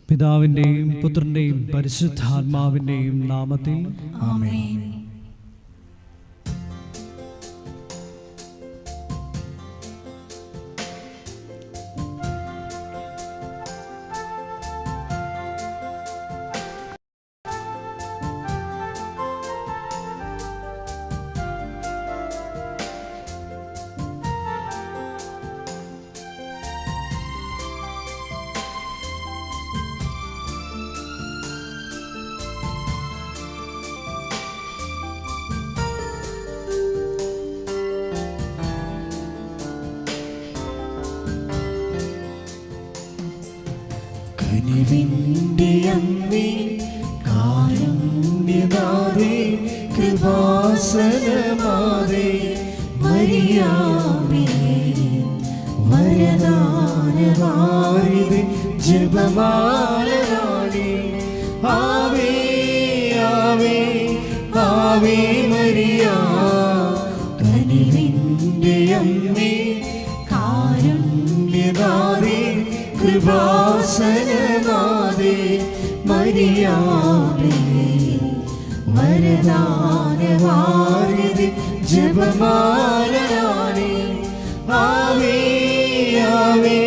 പിതാവിൻ്റെയും പുത്രൻ്റെയും പരിശുദ്ധാത്മാവിൻ്റെയും നാമത്തിൽ ആമേൻ. കനിവിൻ്റെ അമ്മേ, കാരുണ്യനാഥേ, കൃപാസനമാതേ, മരിയാമേ, വരദാനവാരിധി, ജപമാലരാണി, ആവേ ആവേ ആവേ മരിയ. കനിവിൻ്റെ അമ്മേ, കാരുണ്യനാഥേ, കൃപാസനനാഥേ, മരിയാമേ, വരദാനവാരിധി, ജപമാലരാണി, ആവേ ആവേ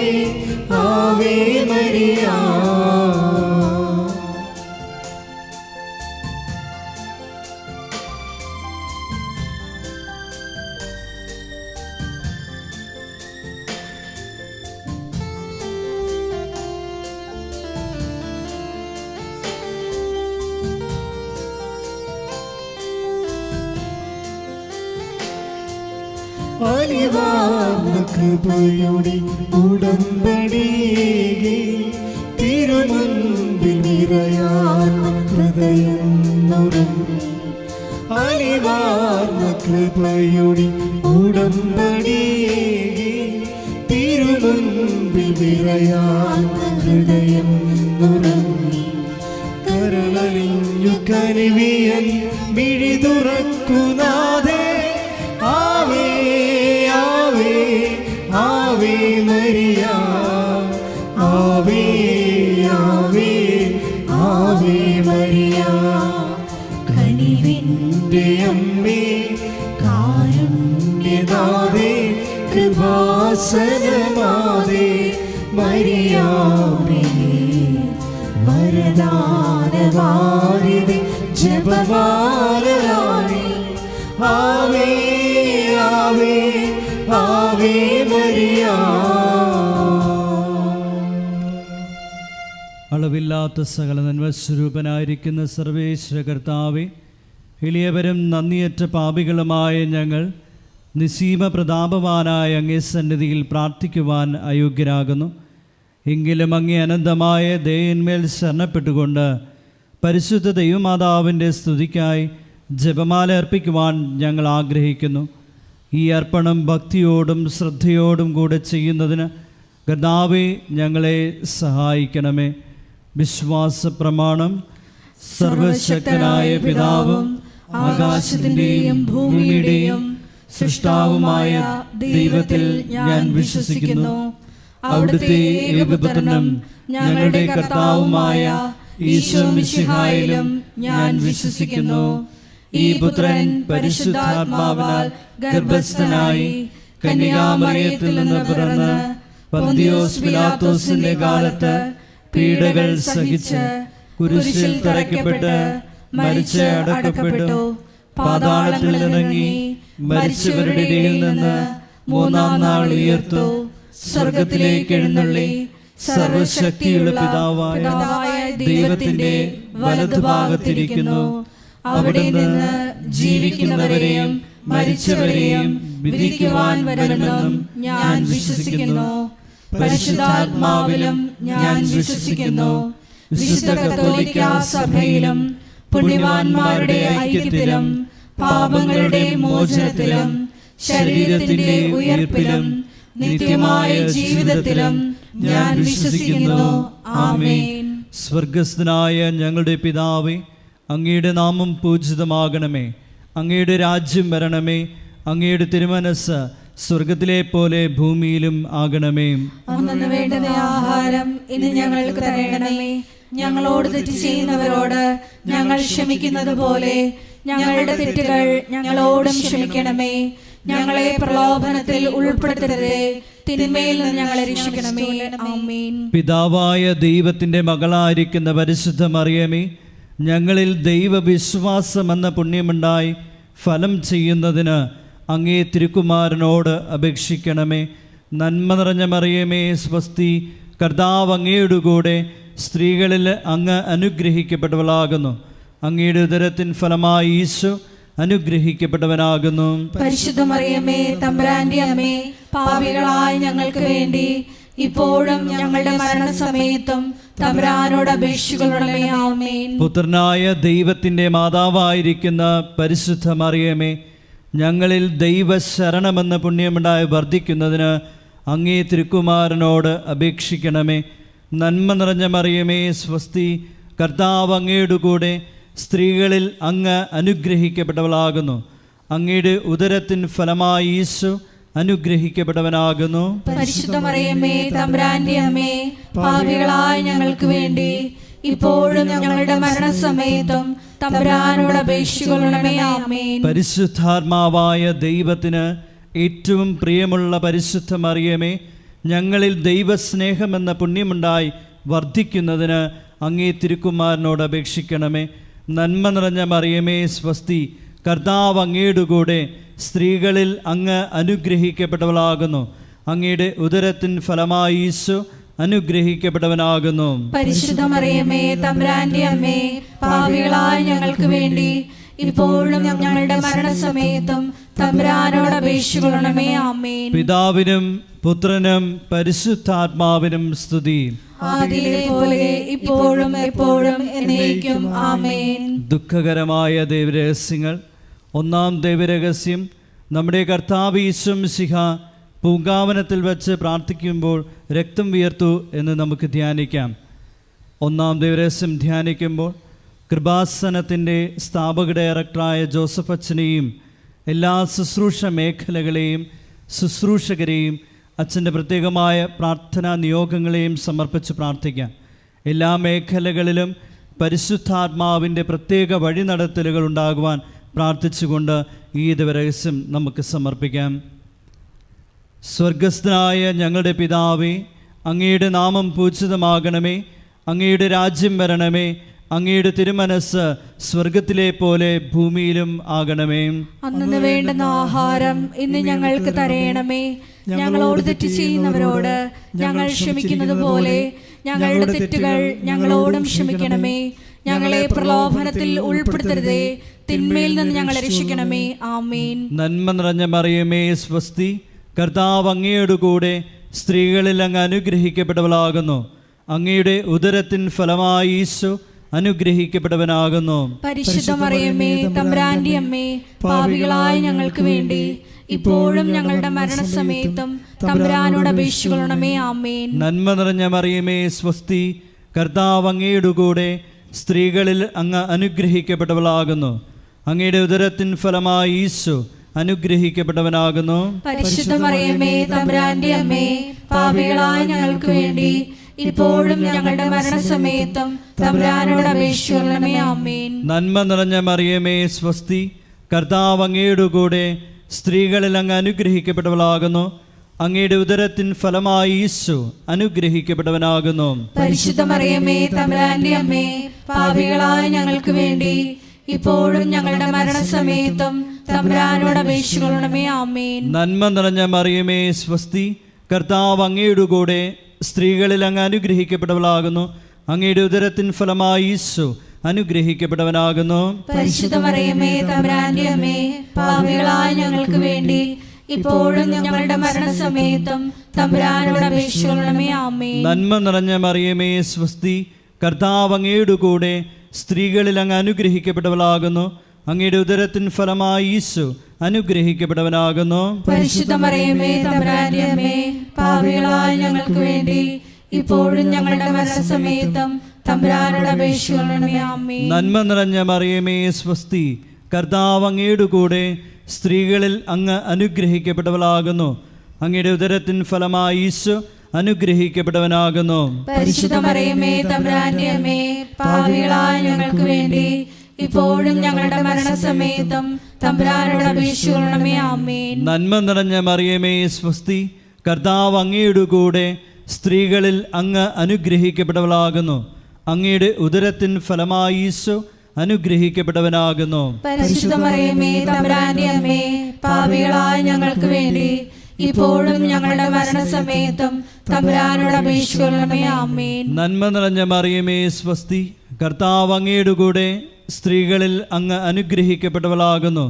ആവേ മരിയ. അലിവാർന്ന കൃപയുടെ ഉടമ്പടിയേകി, തിരുമുൻപിൽ നിറയാർന്ന ഹൃദയം നുറങ്ങി. അലിവാർന്ന കൃപയുടെ ഉടമ്പടിയേകി, തിരുമുൻപിൽ നിറയാർന്ന ഹൃദയം നുറങ്ങി. കരളലിഞ്ഞു കനിവിയൻ മിഴി തുറക്കുനാഥേ, ആവേ ആവേ ആവേ മരിയ, ആവേ ആവേ ആവേ മരിയ. കനിവിൻ്റെ അമ്മേ, കാരുണ്യനാഥേ, കൃപാസനമാതേ, മരിയാമേ, വരദാനവാരിധി, ജപമാലരാണി, ആവേ ആവേ ആവേ മരിയ. അളവില്ലാത്ത സകല നന്മസ്വരൂപനായിരിക്കുന്ന സർവേശ്വര കർത്താവേ, എളിയവരും നന്ദിയറ്റ പാപികളുമായ ഞങ്ങൾ നിസീമ പ്രതാപവാനായ അങ്ങേ സന്നിധിയിൽ പ്രാർത്ഥിക്കുവാൻ അയോഗ്യരാകുന്നു. എങ്കിലും അങ്ങേ അനന്തമായ ദയന്മേൽ ശരണപ്പെട്ടുകൊണ്ട് പരിശുദ്ധ ദൈവമാതാവിൻ്റെ സ്തുതിക്കായി ജപമാല അർപ്പിക്കുവാൻ ഞങ്ങൾ ആഗ്രഹിക്കുന്നു. ഈ അർപ്പണം ഭക്തിയോടും ശ്രദ്ധയോടും കൂടെ ചെയ്യുന്നതിന് കർത്താവേ ഞങ്ങളെ സഹായിക്കണമേ. വിശ്വാസ പ്രമാണം. സർവശക്തനായ പിതാവും ആകാശത്തിൻ്റെയും ഭൂമിയുടെയും സൃഷ്ടാവുമായ ദൈവത്തിൽ ഞാൻ വിശ്വസിക്കുന്നു. അവിടുത്തെ ഏകപുത്രനും ഞങ്ങളുടെ കർത്താവുമായ ഈശോ മിശിഹായിലും ഞാൻ വിശ്വസിക്കുന്നു. ഈ പുത്രൻ പരിശുദ്ധാത്മാവിനാൽ ഗർഭസ്ഥനായി കന്യകാമറിയത്തിൽ നിന്ന് പിറന്ന് പന്തിയോസ് പിലാത്തോസിന്റെ കാലത്ത് പീഡകൾ സഹിച്ച് കുരിശിൽ തറയ്ക്കപ്പെട്ട് മരിച്ച് അടക്കപ്പെട്ടു, പാതാളത്തിൽ ഇറങ്ങി മരിച്ചവരുടെ ഇടയിൽ നിന്ന് മൂന്നാം നാൾ ഉയർത്തു, സ്വർഗത്തിലേക്ക് എഴുന്നള്ളി സർവശക്തിയുള്ള പിതാവായ ദൈവത്തിന്റെ വലതുഭാഗത്തിരിക്കുന്നു. അവിടെ നിന്ന് ജീവിക്കുന്നവരെയും മരിച്ചവരെയും വിധിക്കുവാൻ വരുമെന്നും ഞാൻ വിശ്വസിക്കുന്നു. പരിശുദ്ധാത്മാവിലും ഞാൻ വിശ്വസിക്കുന്നു. വിശുദ്ധ കത്തോലിക്ക സഭയിലും പുണ്യവാന്മാരുടെ ഐക്യത്തിലും പാപങ്ങളുടെ മോചനത്തിലും ശരീരത്തിന്റെ ഉയർപ്പിലും നിത്യമായ ജീവിതത്തിലും ഞാൻ വിശ്വസിക്കുന്നു. ആമേൻ. സ്വർഗസ്ഥനായ ഞങ്ങളുടെ പിതാവേ, അങ്ങയുടെ നാമം പൂജിതമാകണമേ. അങ്ങയുടെ രാജ്യം വരണമേ. അങ്ങയുടെ തിരുമനസ് സ്വർഗത്തിലെ പോലെ ഭൂമിയിലും ആകണമേ. അന്നു വേണ്ടുന്ന ആഹാരം ഇന്ന് ഞങ്ങൾക്ക് തരണമേ. ഞങ്ങളോട് തെറ്റ് ചെയ്യുന്നവരോട് ഞങ്ങൾ ക്ഷമിക്കുന്നത് പോലെ ഞങ്ങളുടെ തെറ്റുകൾ ഞങ്ങളോടും ക്ഷമിക്കണമേ. ഞങ്ങളെ പ്രലോഭനത്തിൽ ഉൾപ്പെടുത്തരുതേ, തിന്മയിൽ നിന്ന് ഞങ്ങളെ രക്ഷിക്കണമേ. ആമേൻ. പിതാവായ ദൈവത്തിൻ്റെ മകളായിരിക്കുന്ന പരിശുദ്ധ മറിയമേ, ഞങ്ങളിൽ ദൈവവിശ്വാസം എന്ന പുണ്യമുണ്ടായി ഫലം ചെയ്യുന്നതിന് അങ്ങേ തിരുക്കുമാരനോട് അപേക്ഷിക്കണമേ. നന്മ നിറഞ്ഞ മറിയമേ, സ്വസ്തി, കർത്താവ് അങ്ങയുടെ കൂടെ സ്ത്രീകളിൽ അങ്ങ് അനുഗ്രഹിക്കപ്പെട്ടവളാകുന്നു. അങ്ങയുടെ ഉദരത്തിൻ ഫലമായി ഈശോ അനുഗ്രഹിക്കപ്പെട്ടവനാകുന്നു. പരിശുദ്ധ മറിയമേ, തമ്പുരാന്റെ അമ്മേ, പാപികളായ ഞങ്ങൾക്ക് വേണ്ടി ഇപ്പോഴും ഞങ്ങളുടെ മരണസമയത്തും തമ്പുരാനോട് അപേക്ഷിക്കണമേ. ആമേൻ. പുത്രനായ ദൈവത്തിൻ്റെ മാതാവായിരിക്കുന്ന പരിശുദ്ധ മറിയമേ, ഞങ്ങളിൽ ദൈവശരണമെന്ന പുണ്യമുണ്ടായി വർദ്ധിക്കുന്നതിന് അങ്ങേ തിരുക്കുമാരനോട് അപേക്ഷിക്കണമേ. നന്മ നിറഞ്ഞ മറിയമേ, സ്വസ്തി, കർത്താവ് അങ്ങയുടെ കൂടെ സ്ത്രീകളിൽ അങ്ങ് അനുഗ്രഹിക്കപ്പെട്ടവളാകുന്നു. അങ്ങയുടെ ഉദരത്തിൻ ഫലമായി ഈശോ അനുഗ്രഹിക്കപ്പെട്ടവനാകുന്നു. പരിശുദ്ധ മറിയമേ, തമ്പുരാന്റെ അമ്മേ, പാപികളായ ഞങ്ങൾക്ക് വേണ്ടി ഇപ്പോഴും ഞങ്ങളുടെ മരണസമയത്തും തമ്പുരാനോട് അപേക്ഷിക്കണമേ. ആമേൻ. പരിശുദ്ധാത്മാവായ ദൈവത്തിന് ഏറ്റവും പ്രിയമുള്ള പരിശുദ്ധ മറിയമേ, ഞങ്ങളിൽ ദൈവസ്നേഹമെന്ന പുണ്യമുണ്ടായി വർദ്ധിക്കുന്നതിന് അങ്ങേ തിരുക്കുമാരനോട് അപേക്ഷിക്കണമേ. നന്മ നിറഞ്ഞ മറിയമേ, സ്വസ്തി, കർത്താവ് അങ്ങയുടെ കൂടെ സ്ത്രീകളിൽ അങ്ങ് അനുഗ്രഹിക്കപ്പെട്ടവളാകുന്നു. അങ്ങയുടെ ഉദരത്തിൻ ഫലമായി ഈശോ അനുഗ്രഹിക്കപ്പെട്ടവനാകുന്നു. പരിശുദ്ധ മറിയമേ, തമ്പുരാന്റെ അമ്മേ, പാപികളായ ഞങ്ങൾക്ക് വേണ്ടി ഇപ്പോഴും ഞങ്ങളുടെ മരണസമയത്തും തമ്പുരാനോട് അപേക്ഷിക്കണമേ. ആമേൻ. പിതാവിനും പുത്രനും പരിശുദ്ധാത്മാവിനും സ്തുതി. ആദിയിലെ പോലെ ഇപ്പോഴും എപ്പോഴും എന്നേക്കും. ആമേൻ. ദുഃഖകരമായ ദൈവരഹസ്യങ്ങൾ. ഒന്നാം ദൈവരഹസ്യം, നമ്മുടെ കർത്താവ് ഈശോ മിശിഹ പൂങ്കാവനത്തിൽ വച്ച് പ്രാർത്ഥിക്കുമ്പോൾ രക്തം വിയർത്തു എന്ന് നമുക്ക് ധ്യാനിക്കാം. ഒന്നാം ദൈവരഹസ്യം ധ്യാനിക്കുമ്പോൾ കൃപാസനത്തിൻ്റെ സ്ഥാപക ഡയറക്ടറായ ജോസഫ് അച്ഛനെയും എല്ലാ ശുശ്രൂഷ മേഖലകളെയും ശുശ്രൂഷകരെയും അച്ഛൻ്റെ പ്രത്യേകമായ പ്രാർത്ഥനാ നിയോഗങ്ങളെയും സമർപ്പിച്ച് പ്രാർത്ഥിക്കാം. എല്ലാ മേഖലകളിലും പരിശുദ്ധാത്മാവിൻ്റെ പ്രത്യേക വഴിനടത്തലുകൾ ഉണ്ടാകുവാൻ പ്രാർത്ഥിച്ചുകൊണ്ട് ഈ ദിവരഹസ്യം നമുക്ക് സമർപ്പിക്കാം. സ്വർഗസ്ഥനായ ഞങ്ങളുടെ പിതാവേ, അങ്ങയുടെ നാമം പൂജിതമാകണമേ. അങ്ങയുടെ രാജ്യം വരണമേ. അങ്ങയുടെ തിരുമനസ് സ്വർഗത്തിലെ പോലെ ഭൂമിയിലും ആകണമേ. അന്നു വേണ്ടുന്ന ആഹാരം ഇന്ന് ഞങ്ങൾക്ക് തരയണമേ. ഞങ്ങളോട് തെറ്റ് ചെയ്യുന്നവരോട് ഞങ്ങൾ ക്ഷമിക്കുന്നത് പോലെ ഞങ്ങളുടെ തെറ്റുകൾ ഞങ്ങളോടും ക്ഷമിക്കണമേ. ഞങ്ങളെ പ്രലോഭനത്തിൽ ഉൾപ്പെടുത്തരുതേ, തിന്മയിൽ നിന്ന് ഞങ്ങളെ രക്ഷിക്കണമേ. ആമേൻ. നന്മ നിറഞ്ഞ മറിയമേ, സ്വസ്തി, കർത്താവ് അങ്ങയുടെ കൂടെ സ്ത്രീകളിൽ അങ്ങ് അനുഗ്രഹിക്കപ്പെട്ടവളാകുന്നു. അങ്ങയുടെ ഉദരത്തിൻ ഫലമായി ഈശോ അനുഗ്രഹിക്കപ്പെട്ടവനാകുന്നു. പരിശുദ്ധ മറിയമേ, തമ്പുരാന്റെ അമ്മേ, പാപികളായ ഞങ്ങൾക്ക് വേണ്ടി ഇപ്പോഴും ഞങ്ങളുടെ മരണസമയത്തും തമ്പുരാനോട് അപേക്ഷിക്കണമേ. ആമേൻ. നന്മ നിറഞ്ഞ മറിയമേ, സ്വസ്തി, കർത്താവ് അങ്ങയുടെ കൂടെ സ്ത്രീകളിൽ അങ്ങ് അനുഗ്രഹിക്കപ്പെട്ടവളാകുന്നു. അങ്ങയുടെ ഉദരത്തിൻ ഫലമായി ഈശോ അനുഗ്രഹിക്കപ്പെട്ടവനാകുന്നു. പരിശുദ്ധ മറിയമേ, തമ്പുരാന്റെ അമ്മേ, പാപികളായ ഞങ്ങൾക്ക് വേണ്ടി ഇപ്പോഴും ഞങ്ങളുടെ മരണസമയത്തും തമ്പുരാനോട് അപേക്ഷിക്കണമേ. ആമേൻ. നന്മ നിറഞ്ഞ മറിയമേ, സ്വസ്തി, കർത്താവ് അങ്ങയുടെ കൂടെ സ്ത്രീകളിൽ അങ്ങ് അനുഗ്രഹിക്കപ്പെട്ടവളാകുന്നു. അങ്ങയുടെ ഉദരത്തിൻ ഫലമായി ഈശോ അനുഗ്രഹിക്കപ്പെട്ടവനാകുന്നു. പരിശുദ്ധ മറിയമേ, തമ്പുരാന്റെ അമ്മേ, പാപികളായ ഞങ്ങൾക്ക് വേണ്ടി ഇപ്പോഴും ഞങ്ങളുടെ മരണസമയത്തും തമ്പുരാനോട് അപേക്ഷിക്കണമേ. ആമേൻ. നന്മ നിറഞ്ഞ മറിയമേ, സ്വസ്തി, കർത്താവ് അങ്ങയുടെ കൂടെ സ്ത്രീകളിൽ അങ്ങ് അനുഗ്രഹിക്കപ്പെട്ടവളാകുന്നു. അങ്ങയുടെ ഉദരത്തിൻ ഫലമായി ഈശോ അനുഗ്രഹിക്കപ്പെട്ടവനാകുന്നു. പരിശുദ്ധ മറിയമേ, തമ്പുരാന്റെ അമ്മേ, പാപികളായ ഞങ്ങൾക്ക് വേണ്ടി ഇപ്പോഴും ഞങ്ങളുടെ മരണസമയത്തും തമ്പുരാനോട് അപേക്ഷിക്കണമേ. ആമേൻ. നന്മ നിറഞ്ഞ മറിയമേ, സ്വസ്തി, കർത്താവ് അങ്ങയുടെ കൂടെ സ്ത്രീകളിൽ അങ്ങ് അനുഗ്രഹിക്കപ്പെട്ടവളാകുന്നു. അങ്ങയുടെ ഉദരത്തിൻ ഫലമായി ഈശോ അനുഗ്രഹിക്കപ്പെട്ടവനാകുന്നു. പരിശുദ്ധ മറിയമേ, തമ്പുരാന്റെ അമ്മേ, പാപികളായ ഞങ്ങൾക്ക് വേണ്ടി ഇപ്പോഴും ഞങ്ങളുടെ മരണസമയത്തും തമ്പുരാനോട് അപേക്ഷിക്കണമേ. ആമേൻ. നന്മ നിറഞ്ഞ മറിയമേ, സ്വസ്തി, കർത്താവ് അങ്ങയുടെ കൂടെ സ്ത്രീകളിൽ അങ്ങ് അനുഗ്രഹിക്കപ്പെട്ടവളാകുന്നു. അങ്ങയുടെ ഉദരത്തിൻ ഫലമായി ഈശോ അനുഗ്രഹിക്കപ്പെട്ടവനാകുന്നു. പരിശുദ്ധ മറിയമേ തമ്പുരാന്റെ അമ്മേ, പാപികളായ ഞങ്ങൾക്ക് വേണ്ടി ഇപ്പോഴും ഞങ്ങളുടെ മരണസമയത്തും തമ്പുരാനോട് അപേക്ഷിക്കണമേ. ആമേൻ. നന്മ നിറഞ്ഞ മറിയമേ സ്വസ്തി, കർത്താവ് അങ്ങയുടെ കൂടെ സ്ത്രീകളിൽ അങ്ങ് അനുഗ്രഹിക്കപ്പെട്ടവളാകുന്നു. അങ്ങയുടെ ഉദരത്തിൻ ഫലമായി ഈശോ അനുഗ്രഹിക്കപ്പെട്ടവനാകുന്നു. പരിശുദ്ധ മറിയമേ തമ്പുരാന്റെ അമ്മേ, പാപികളായ ഞങ്ങൾക്ക് വേണ്ടി ഇപ്പോഴും ഞങ്ങളുടെ മരണസമയത്തും തമ്പുരാനോട് അപേക്ഷിക്കണമേ. ആമേൻ. നന്മ നിറഞ്ഞ മറിയമേ സ്വസ്തി, കർത്താവ് അങ്ങയുടെ കൂടെ സ്ത്രീകളിൽ അങ്ങ് അനുഗ്രഹിക്കപ്പെട്ടവളാകുന്നു.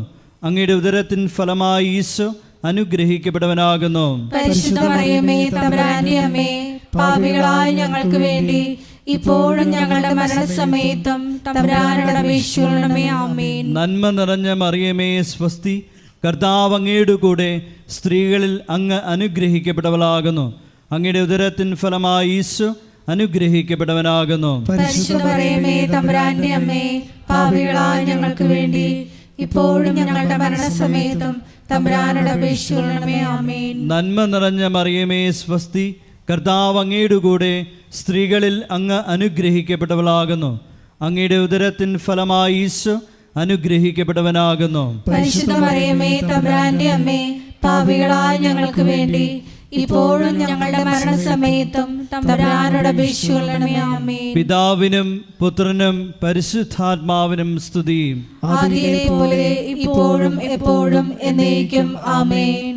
അങ്ങയുടെ ഉദരത്തിൻ ഫലമായി ഈശോ അനുഗ്രഹിക്കപ്പെട്ടവനാകുന്നു. പരിശുദ്ധ മറിയമേ തമ്പുരാന്റെ അമ്മേ, പാപികളായ ഞങ്ങൾക്ക് വേണ്ടി ഇപ്പോഴും ഞങ്ങളുടെ മരണസമയത്തും തമ്പുരാനോട് അപേക്ഷിക്കണമേ. ആമേൻ. നന്മ നിറഞ്ഞ മറിയമേ സ്വസ്തി, കർത്താവ് അങ്ങയുടെ കൂടെ സ്ത്രീകളിൽ അങ്ങ് അനുഗ്രഹിക്കപ്പെട്ടവളാകുന്നു. അങ്ങയുടെ ഉദരത്തിൻ ഫലമായി ഈശോ അനുഗ്രഹിക്കപ്പെട്ടവനാകുന്നു. പരിശുദ്ധ മറിയമേ തമ്പുരാന്റെ അമ്മേ, പാപികളായ ഞങ്ങൾക്ക് വേണ്ടി ഇപ്പോഴും ഞങ്ങളുടെ മരണസമയത്തും തമ്പുരാനോട് അപേക്ഷിക്കണമേ. ആമേൻ. നന്മ നിറഞ്ഞ മറിയമേ സ്വസ്തി, കർത്താവ് അങ്ങയുടെ കൂടെ സ്ത്രീകളിൽ അങ്ങ് അനുഗ്രഹിക്കപ്പെട്ടവളാകുന്നു. അങ്ങയുടെ ഉദരത്തിൻ ഫലമായി ഈശോ അനുഗ്രഹിക്കപ്പെട്ടവനാകുന്നു. പരിശുദ്ധ മറിയമേ തമ്പുരാന്റെ അമ്മേ, പാപികളായ ഞങ്ങൾക്ക് വേണ്ടി ഇപ്പോഴും ഞങ്ങളുടെ മരണസമയത്തും തമ്പുരാനോട് അപേക്ഷിക്കണമേ. ആമേൻ. പിതാവിനും പുത്രനും പരിശുദ്ധാത്മാവിനും സ്തുതി. ആദിയിലെ പോലെ ഇപ്പോഴും എപ്പോഴും എന്നേക്കും. ആമേൻ.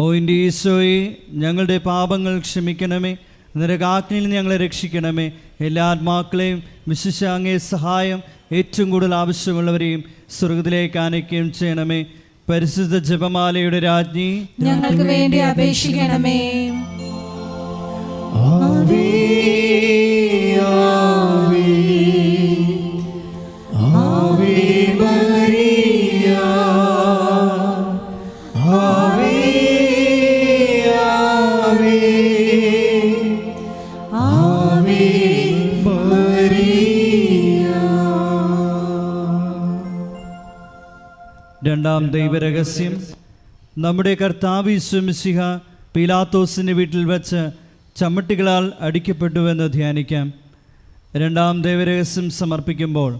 ഓ എൻ്റെ ഈശോയെ, ഞങ്ങളുടെ പാപങ്ങൾ ക്ഷമിക്കണമേ, നരകാഗ്നിയിൽ നിന്ന് ഞങ്ങളെ രക്ഷിക്കണമേ. എല്ലാ ആത്മാക്കളെയും വിശിഷ്ട അങ്ങേ സഹായം ഏറ്റവും കൂടുതൽ ആവശ്യമുള്ളവരെയും സ്വർഗത്തിലേക്ക് ആനയിക്കുകയും ചെയ്യണമേ. പരിശുദ്ധ ജപമാലയുടെ രാജ്ഞി, ഞങ്ങൾക്ക് വേണ്ടി അപേക്ഷിക്കണമേ. ആവേ ആവേ ആവേ മരിയ, ആവേ ആവേ ആവേ മരിയ. രണ്ടാം ദൈവരഹസ്യം. നമ്മുടെ കർത്താവ് യേശു മിശിഹ പീലാത്തോസിൻ്റെ വീട്ടിൽ വച്ച് ചമ്മട്ടികളാൽ അടിക്കപ്പെട്ടുവെന്ന് ധ്യാനിക്കാം. രണ്ടാം ദൈവരഹസ്യം സമർപ്പിക്കുമ്പോൾ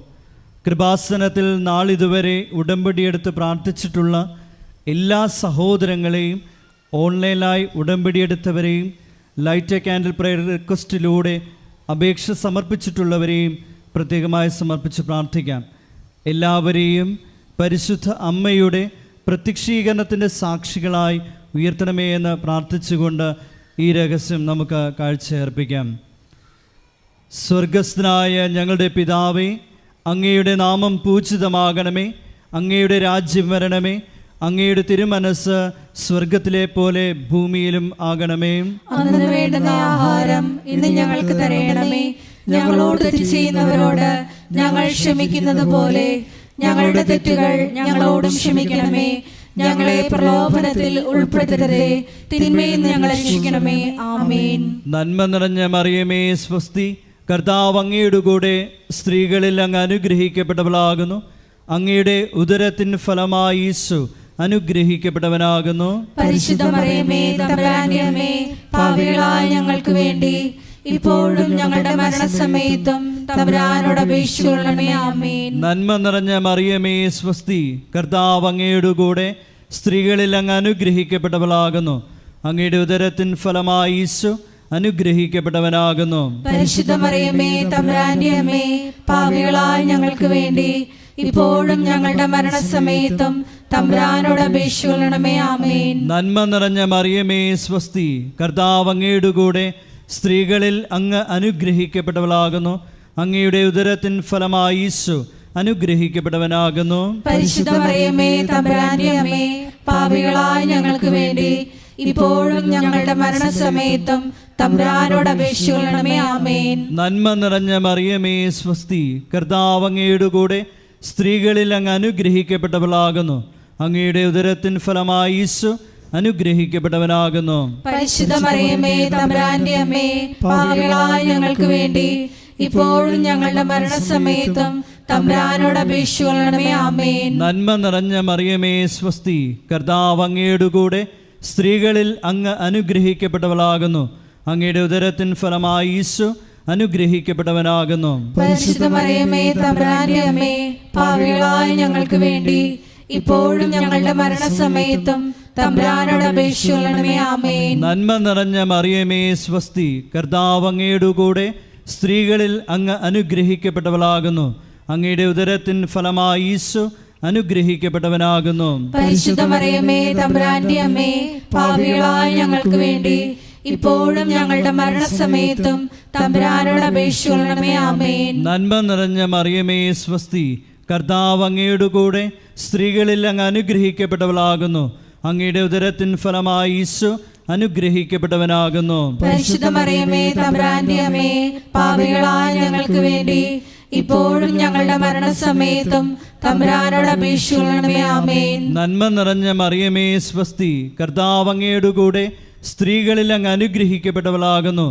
കൃപാസനത്തിൽ നാളിതുവരെ ഉടമ്പടിയെടുത്ത് പ്രാർത്ഥിച്ചിട്ടുള്ള എല്ലാ സഹോദരങ്ങളെയും, ഓൺലൈനായി ഉടമ്പടിയെടുത്തവരെയും, ലൈറ്റ് എ കാൻഡിൽ പ്രയർ റിക്വസ്റ്റിലൂടെ അപേക്ഷ സമർപ്പിച്ചിട്ടുള്ളവരെയും പ്രത്യേകമായി സമർപ്പിച്ച് പ്രാർത്ഥിക്കാം. എല്ലാവരെയും പരിശുദ്ധ അമ്മയുടെ പ്രത്യക്ഷീകരണത്തിൻ്റെ സാക്ഷികളായി ഉയർത്തണമേ എന്ന് പ്രാർത്ഥിച്ചുകൊണ്ട് ഈ രഹസ്യം നമുക്ക് കാഴ്ചയർപ്പിക്കാം. സ്വർഗസ്ഥനായ ഞങ്ങളുടെ പിതാവേ, അങ്ങയുടെ നാമം പൂജിതമാകണമേ. അങ്ങയുടെ രാജ്യം വരണമേ. അങ്ങയുടെ തിരുമനസ് സ്വർഗത്തിലെ പോലെ ഭൂമിയിലും ആകണമേ. അന്നു വേണ്ടുന്ന ആഹാരം ഇന്ന് ഞങ്ങൾക്ക് തരയണമേ. ഞങ്ങളോട് തെറ്റ് ചെയ്യുന്നവരോട് ഞങ്ങൾ ക്ഷമിക്കുന്നത് പോലെ ഞങ്ങളുടെ തെറ്റുകൾ ഞങ്ങളോടും ക്ഷമിക്കണമേ. ഞങ്ങളെ പ്രലോഭനത്തിൽ ഉൾപ്പെടുത്തരുതേ, തിന്മയിൽ നിന്ന് ഞങ്ങളെ രക്ഷിക്കണമേ. ആമേൻ. നന്മ നിറഞ്ഞ മറിയമേ സ്വസ്തി, കർത്താവ് അങ്ങയുടെ കൂടെ സ്ത്രീകളിൽ അങ്ങ് അനുഗ്രഹിക്കപ്പെട്ടവളാകുന്നു. അങ്ങയുടെ ഉദരത്തിൻ ഫലമായി ഈശോ അനുഗ്രഹിക്കപ്പെട്ടവനാകുന്നു. പരിശുദ്ധ മറിയമേ തമ്പുരാന്റെ അമ്മേ, പാപികളായ ഞങ്ങൾക്ക് വേണ്ടി ഇപ്പോഴും ഞങ്ങളുടെ മരണസമയത്തും തമ്പുരാനോട് അപേക്ഷിക്കണമേ. ആമേൻ. നന്മ നിറഞ്ഞ മറിയമേ സ്വസ്തി, കർത്താവ് അങ്ങയുടെ കൂടെ സ്ത്രീകളിൽ അങ്ങ് അനുഗ്രഹിക്കപ്പെട്ടവളാകുന്നു. അങ്ങയുടെ ഉദരത്തിൻ ഫലമായി ഈശോ അനുഗ്രഹിക്കപ്പെട്ടവനാകുന്നു. പരിശുദ്ധ മറിയമേ തമ്പുരാന്റെ അമ്മേ, പാപികളായ ഞങ്ങൾക്ക് വേണ്ടി ഇപ്പോഴും ഞങ്ങളുടെ മരണസമയത്തും തമ്പുരാനോട് അപേക്ഷിക്കണമേ. ആമേൻ. നന്മ നിറഞ്ഞ മറിയമേ സ്വസ്തി, കർത്താവ് അങ്ങയുടെ കൂടെ സ്ത്രീകളിൽ അങ്ങ് അനുഗ്രഹിക്കപ്പെട്ടവളാകുന്നു. അങ്ങയുടെ ഉദരത്തിൻ ഫലമായി ഈശോ അനുഗ്രഹിക്കപ്പെട്ടവനാകുന്നു. പരിശുദ്ധ മറിയമേ തമ്പുരാന്റെ അമ്മേ, പാപികളായ ഞങ്ങൾക്ക് വേണ്ടി ഇപ്പോഴും ഞങ്ങളുടെ മരണസമയത്തും തമ്പുരാനോട് അപേക്ഷിക്കണമേ. ആമേൻ. നന്മ നിറഞ്ഞ മറിയമേ സ്വസ്തി, കർത്താവ് അങ്ങയുടെ കൂടെ സ്ത്രീകളിൽ അങ്ങ് അനുഗ്രഹിക്കപ്പെട്ടവളാകുന്നു. അങ്ങയുടെ ഉദരത്തിൻ ഫലമായി ഈശോ അനുഗ്രഹിക്കപ്പെട്ടവനാകുന്നു. പരിശുദ്ധ മറിയമേ തമ്പുരാന്റെ അമ്മേ, പാപികളായ ഞങ്ങൾക്ക് വേണ്ടി ഇപ്പോഴും ഞങ്ങളുടെ മരണസമയത്തും തമ്പുരാനോട് അപേക്ഷിക്കണമേ. ആമേൻ. നന്മ നിറഞ്ഞ മറിയമേ സ്വസ്തി, കർത്താവ് അങ്ങയുടെ കൂടെ സ്ത്രീകളിൽ അങ്ങ് അനുഗ്രഹിക്കപ്പെട്ടവളാകുന്നു. അങ്ങയുടെ ഉദരത്തിൻ ഫലമായി ഈശോ അനുഗ്രഹിക്കപ്പെട്ടവനാകുന്നു. പരിശുദ്ധ മറിയമേ തമ്പുരാന്റെ അമ്മേ, പാപികളായ ഞങ്ങൾക്ക് വേണ്ടി ഇപ്പോഴും ഞങ്ങളുടെ മരണസമയത്തും തമ്പുരാനോട് അപേക്ഷിക്കണമേ. ആമേൻ. നന്മ നിറഞ്ഞ മറിയമേ സ്വസ്തി, കർത്താവ് അങ്ങയുടെ കൂടെ സ്ത്രീകളിൽ അങ്ങ് അനുഗ്രഹിക്കപ്പെട്ടവളാകുന്നു. അങ്ങയുടെ ഉദരത്തിൻ ഫലമായി ഈശോ അനുഗ്രഹിക്കപ്പെട്ടവനാകുന്നു. പരിശുദ്ധ മറിയമേ തമ്പുരാന്റെ അമ്മേ, പാപികളായ ഞങ്ങൾക്ക് വേണ്ടി ഇപ്പോഴും ഞങ്ങളുടെ മരണസമയത്തും തമ്പുരാനോട് അപേക്ഷിക്കണമേ. ആമേൻ. നന്മ നിറഞ്ഞ മറിയമേ സ്വസ്തി, കർത്താവ് അങ്ങയുടെ കൂടെ സ്ത്രീകളിൽ അങ്ങ് അനുഗ്രഹിക്കപ്പെട്ടവളാകുന്നു. അങ്ങയുടെ ഉദരത്തിൻ ഫലമായി ഈശോ അനുഗ്രഹിക്കപ്പെട്ടവനാകുന്നു. പരിശുദ്ധ മറിയമേ തമ്പുരാന്റെ അമ്മേ, പാപികളായ ഞങ്ങൾക്ക് വേണ്ടി ഇപ്പോഴും ഞങ്ങളുടെ മരണസമയത്തും തമ്പുരാനോട് അപേക്ഷിക്കണമേ. ആമേൻ. നന്മ നിറഞ്ഞ മറിയമേ സ്വസ്തി, കർത്താവ് അങ്ങയുടെ കൂടെ സ്ത്രീകളിൽ അങ്ങ് അനുഗ്രഹിക്കപ്പെട്ടവളാകുന്നു.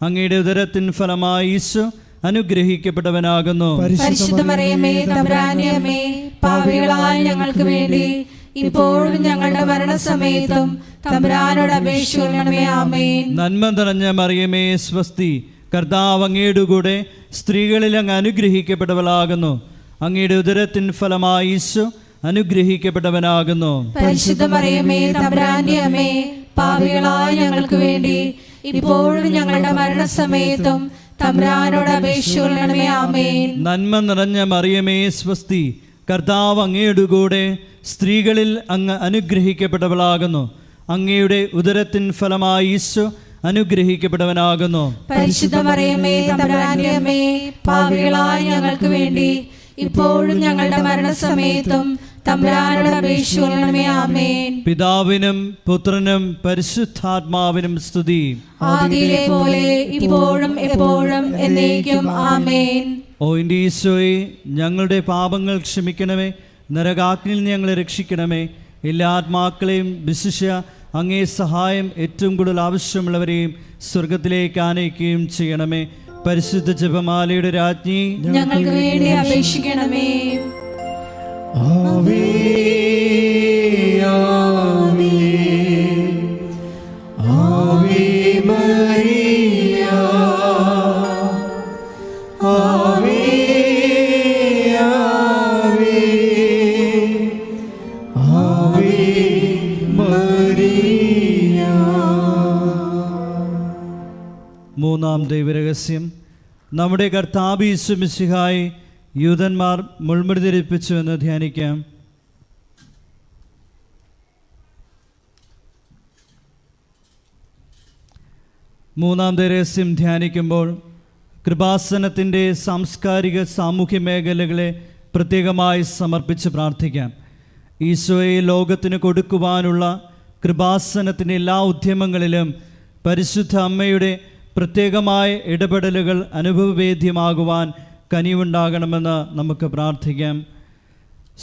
അങ്ങയുടെ ഉദരത്തിൻ ഫലമായി ഈശോ അനുഗ്രഹിക്കപ്പെട്ടവനാകുന്നു. പരിശുദ്ധ മറിയമേ തമ്പുരാന്റെ അമ്മേ, പാപികളായ ഞങ്ങൾക്ക് വേണ്ടി ഇപ്പോഴും ഞങ്ങളുടെ മരണസമയത്തും തമ്പുരാനോട് അപേക്ഷിക്കണമേ. ആമേൻ. നന്മ നിറഞ്ഞ മറിയമേ സ്വസ്തി, കർത്താവ് അങ്ങയുടെ കൂടെ സ്ത്രീകളിൽ അങ്ങ് അനുഗ്രഹിക്കപ്പെട്ടവളാകുന്നു. അങ്ങയുടെ ഉദരത്തിൻ ഫലമായി ഈശോ അനുഗ്രഹിക്കപ്പെട്ടവനാകുന്നു. പരിശുദ്ധ മറിയമേ തമ്പുരാന്റെ അമ്മേ, പാപികളായ ഞങ്ങൾക്ക് വേണ്ടി ഇപ്പോഴും ഞങ്ങളുടെ മരണസമയത്തും തമ്പുരാനോട് അപേക്ഷിക്കണമേ. ആമേൻ. നന്മ നിറഞ്ഞ മറിയമേ സ്വസ്തി, കർത്താവ് അങ്ങയുടെ കൂടെ സ്ത്രീകളിൽ അങ്ങ് അനുഗ്രഹിക്കപ്പെട്ടവളാകുന്നു. അങ്ങയുടെ ഉദരത്തിൻ ഫലമായി ഈശോ അനുഗ്രഹിക്കപ്പെട്ടവനാകുന്നു. പരിശുദ്ധ മറിയമേ തമ്പുരാന്റെ അമ്മേ, പാപികളായ ഞങ്ങൾക്ക് വേണ്ടി ഇപ്പോഴും ഞങ്ങളുടെ മരണസമയത്തും തമ്പുരാനോട് അപേക്ഷിക്കണമേ. ആമേൻ. പിതാവിനും പുത്രനും പരിശുദ്ധാത്മാവിനും സ്തുതി. ആദിയിലെ പോലെ ഇപ്പോഴും എപ്പോഴും എന്നേക്കും. ആമേൻ. ഓ എൻ്റെ ഈശോയെ, ഞങ്ങളുടെ പാപങ്ങൾ ക്ഷമിക്കണമേ, നരകാഗ്നിയിൽ നിന്ന് ഞങ്ങളെ രക്ഷിക്കണമേ. എല്ലാ ആത്മാക്കളെയും വിശിഷ്യ അങ്ങേ സഹായം ഏറ്റവും കൂടുതൽ ആവശ്യമുള്ളവരെയും സ്വർഗത്തിലേക്ക് ആനയിക്കുകയും ചെയ്യണമേ. പരിശുദ്ധ ജപമാലയുടെ രാജ്ഞി, ഞങ്ങൾക്ക് വേണ്ടി അപേക്ഷിക്കണമേ. ആവേ ആവേ ആവേ മരിയ, ആവേ ആവേ ആവേ മരിയ. മൂന്നാം ദൈവരഹസ്യം. നമ്മുടെ കർത്താവ് യേശു മിശിഹായെ യൂതന്മാർ മുൾമുടി ധരിപ്പിച്ചു എന്ന് ധ്യാനിക്കാം. മൂന്നാം ദൈവരഹസ്യം ധ്യാനിക്കുമ്പോൾ കൃപാസനത്തിൻ്റെ സാംസ്കാരിക സാമൂഹ്യ മേഖലകളെ പ്രത്യേകമായി സമർപ്പിച്ച് പ്രാർത്ഥിക്കാം. ഈശോയെ ലോകത്തിന് കൊടുക്കുവാനുള്ള കൃപാസനത്തിൻ്റെ എല്ലാ ഉദ്യമങ്ങളിലും പരിശുദ്ധ അമ്മയുടെ പ്രത്യേകമായ ഇടപെടലുകൾ അനുഭവവേദ്യമാകുവാൻ കനിവുണ്ടാകണമെന്ന് നമുക്ക് പ്രാർത്ഥിക്കാം.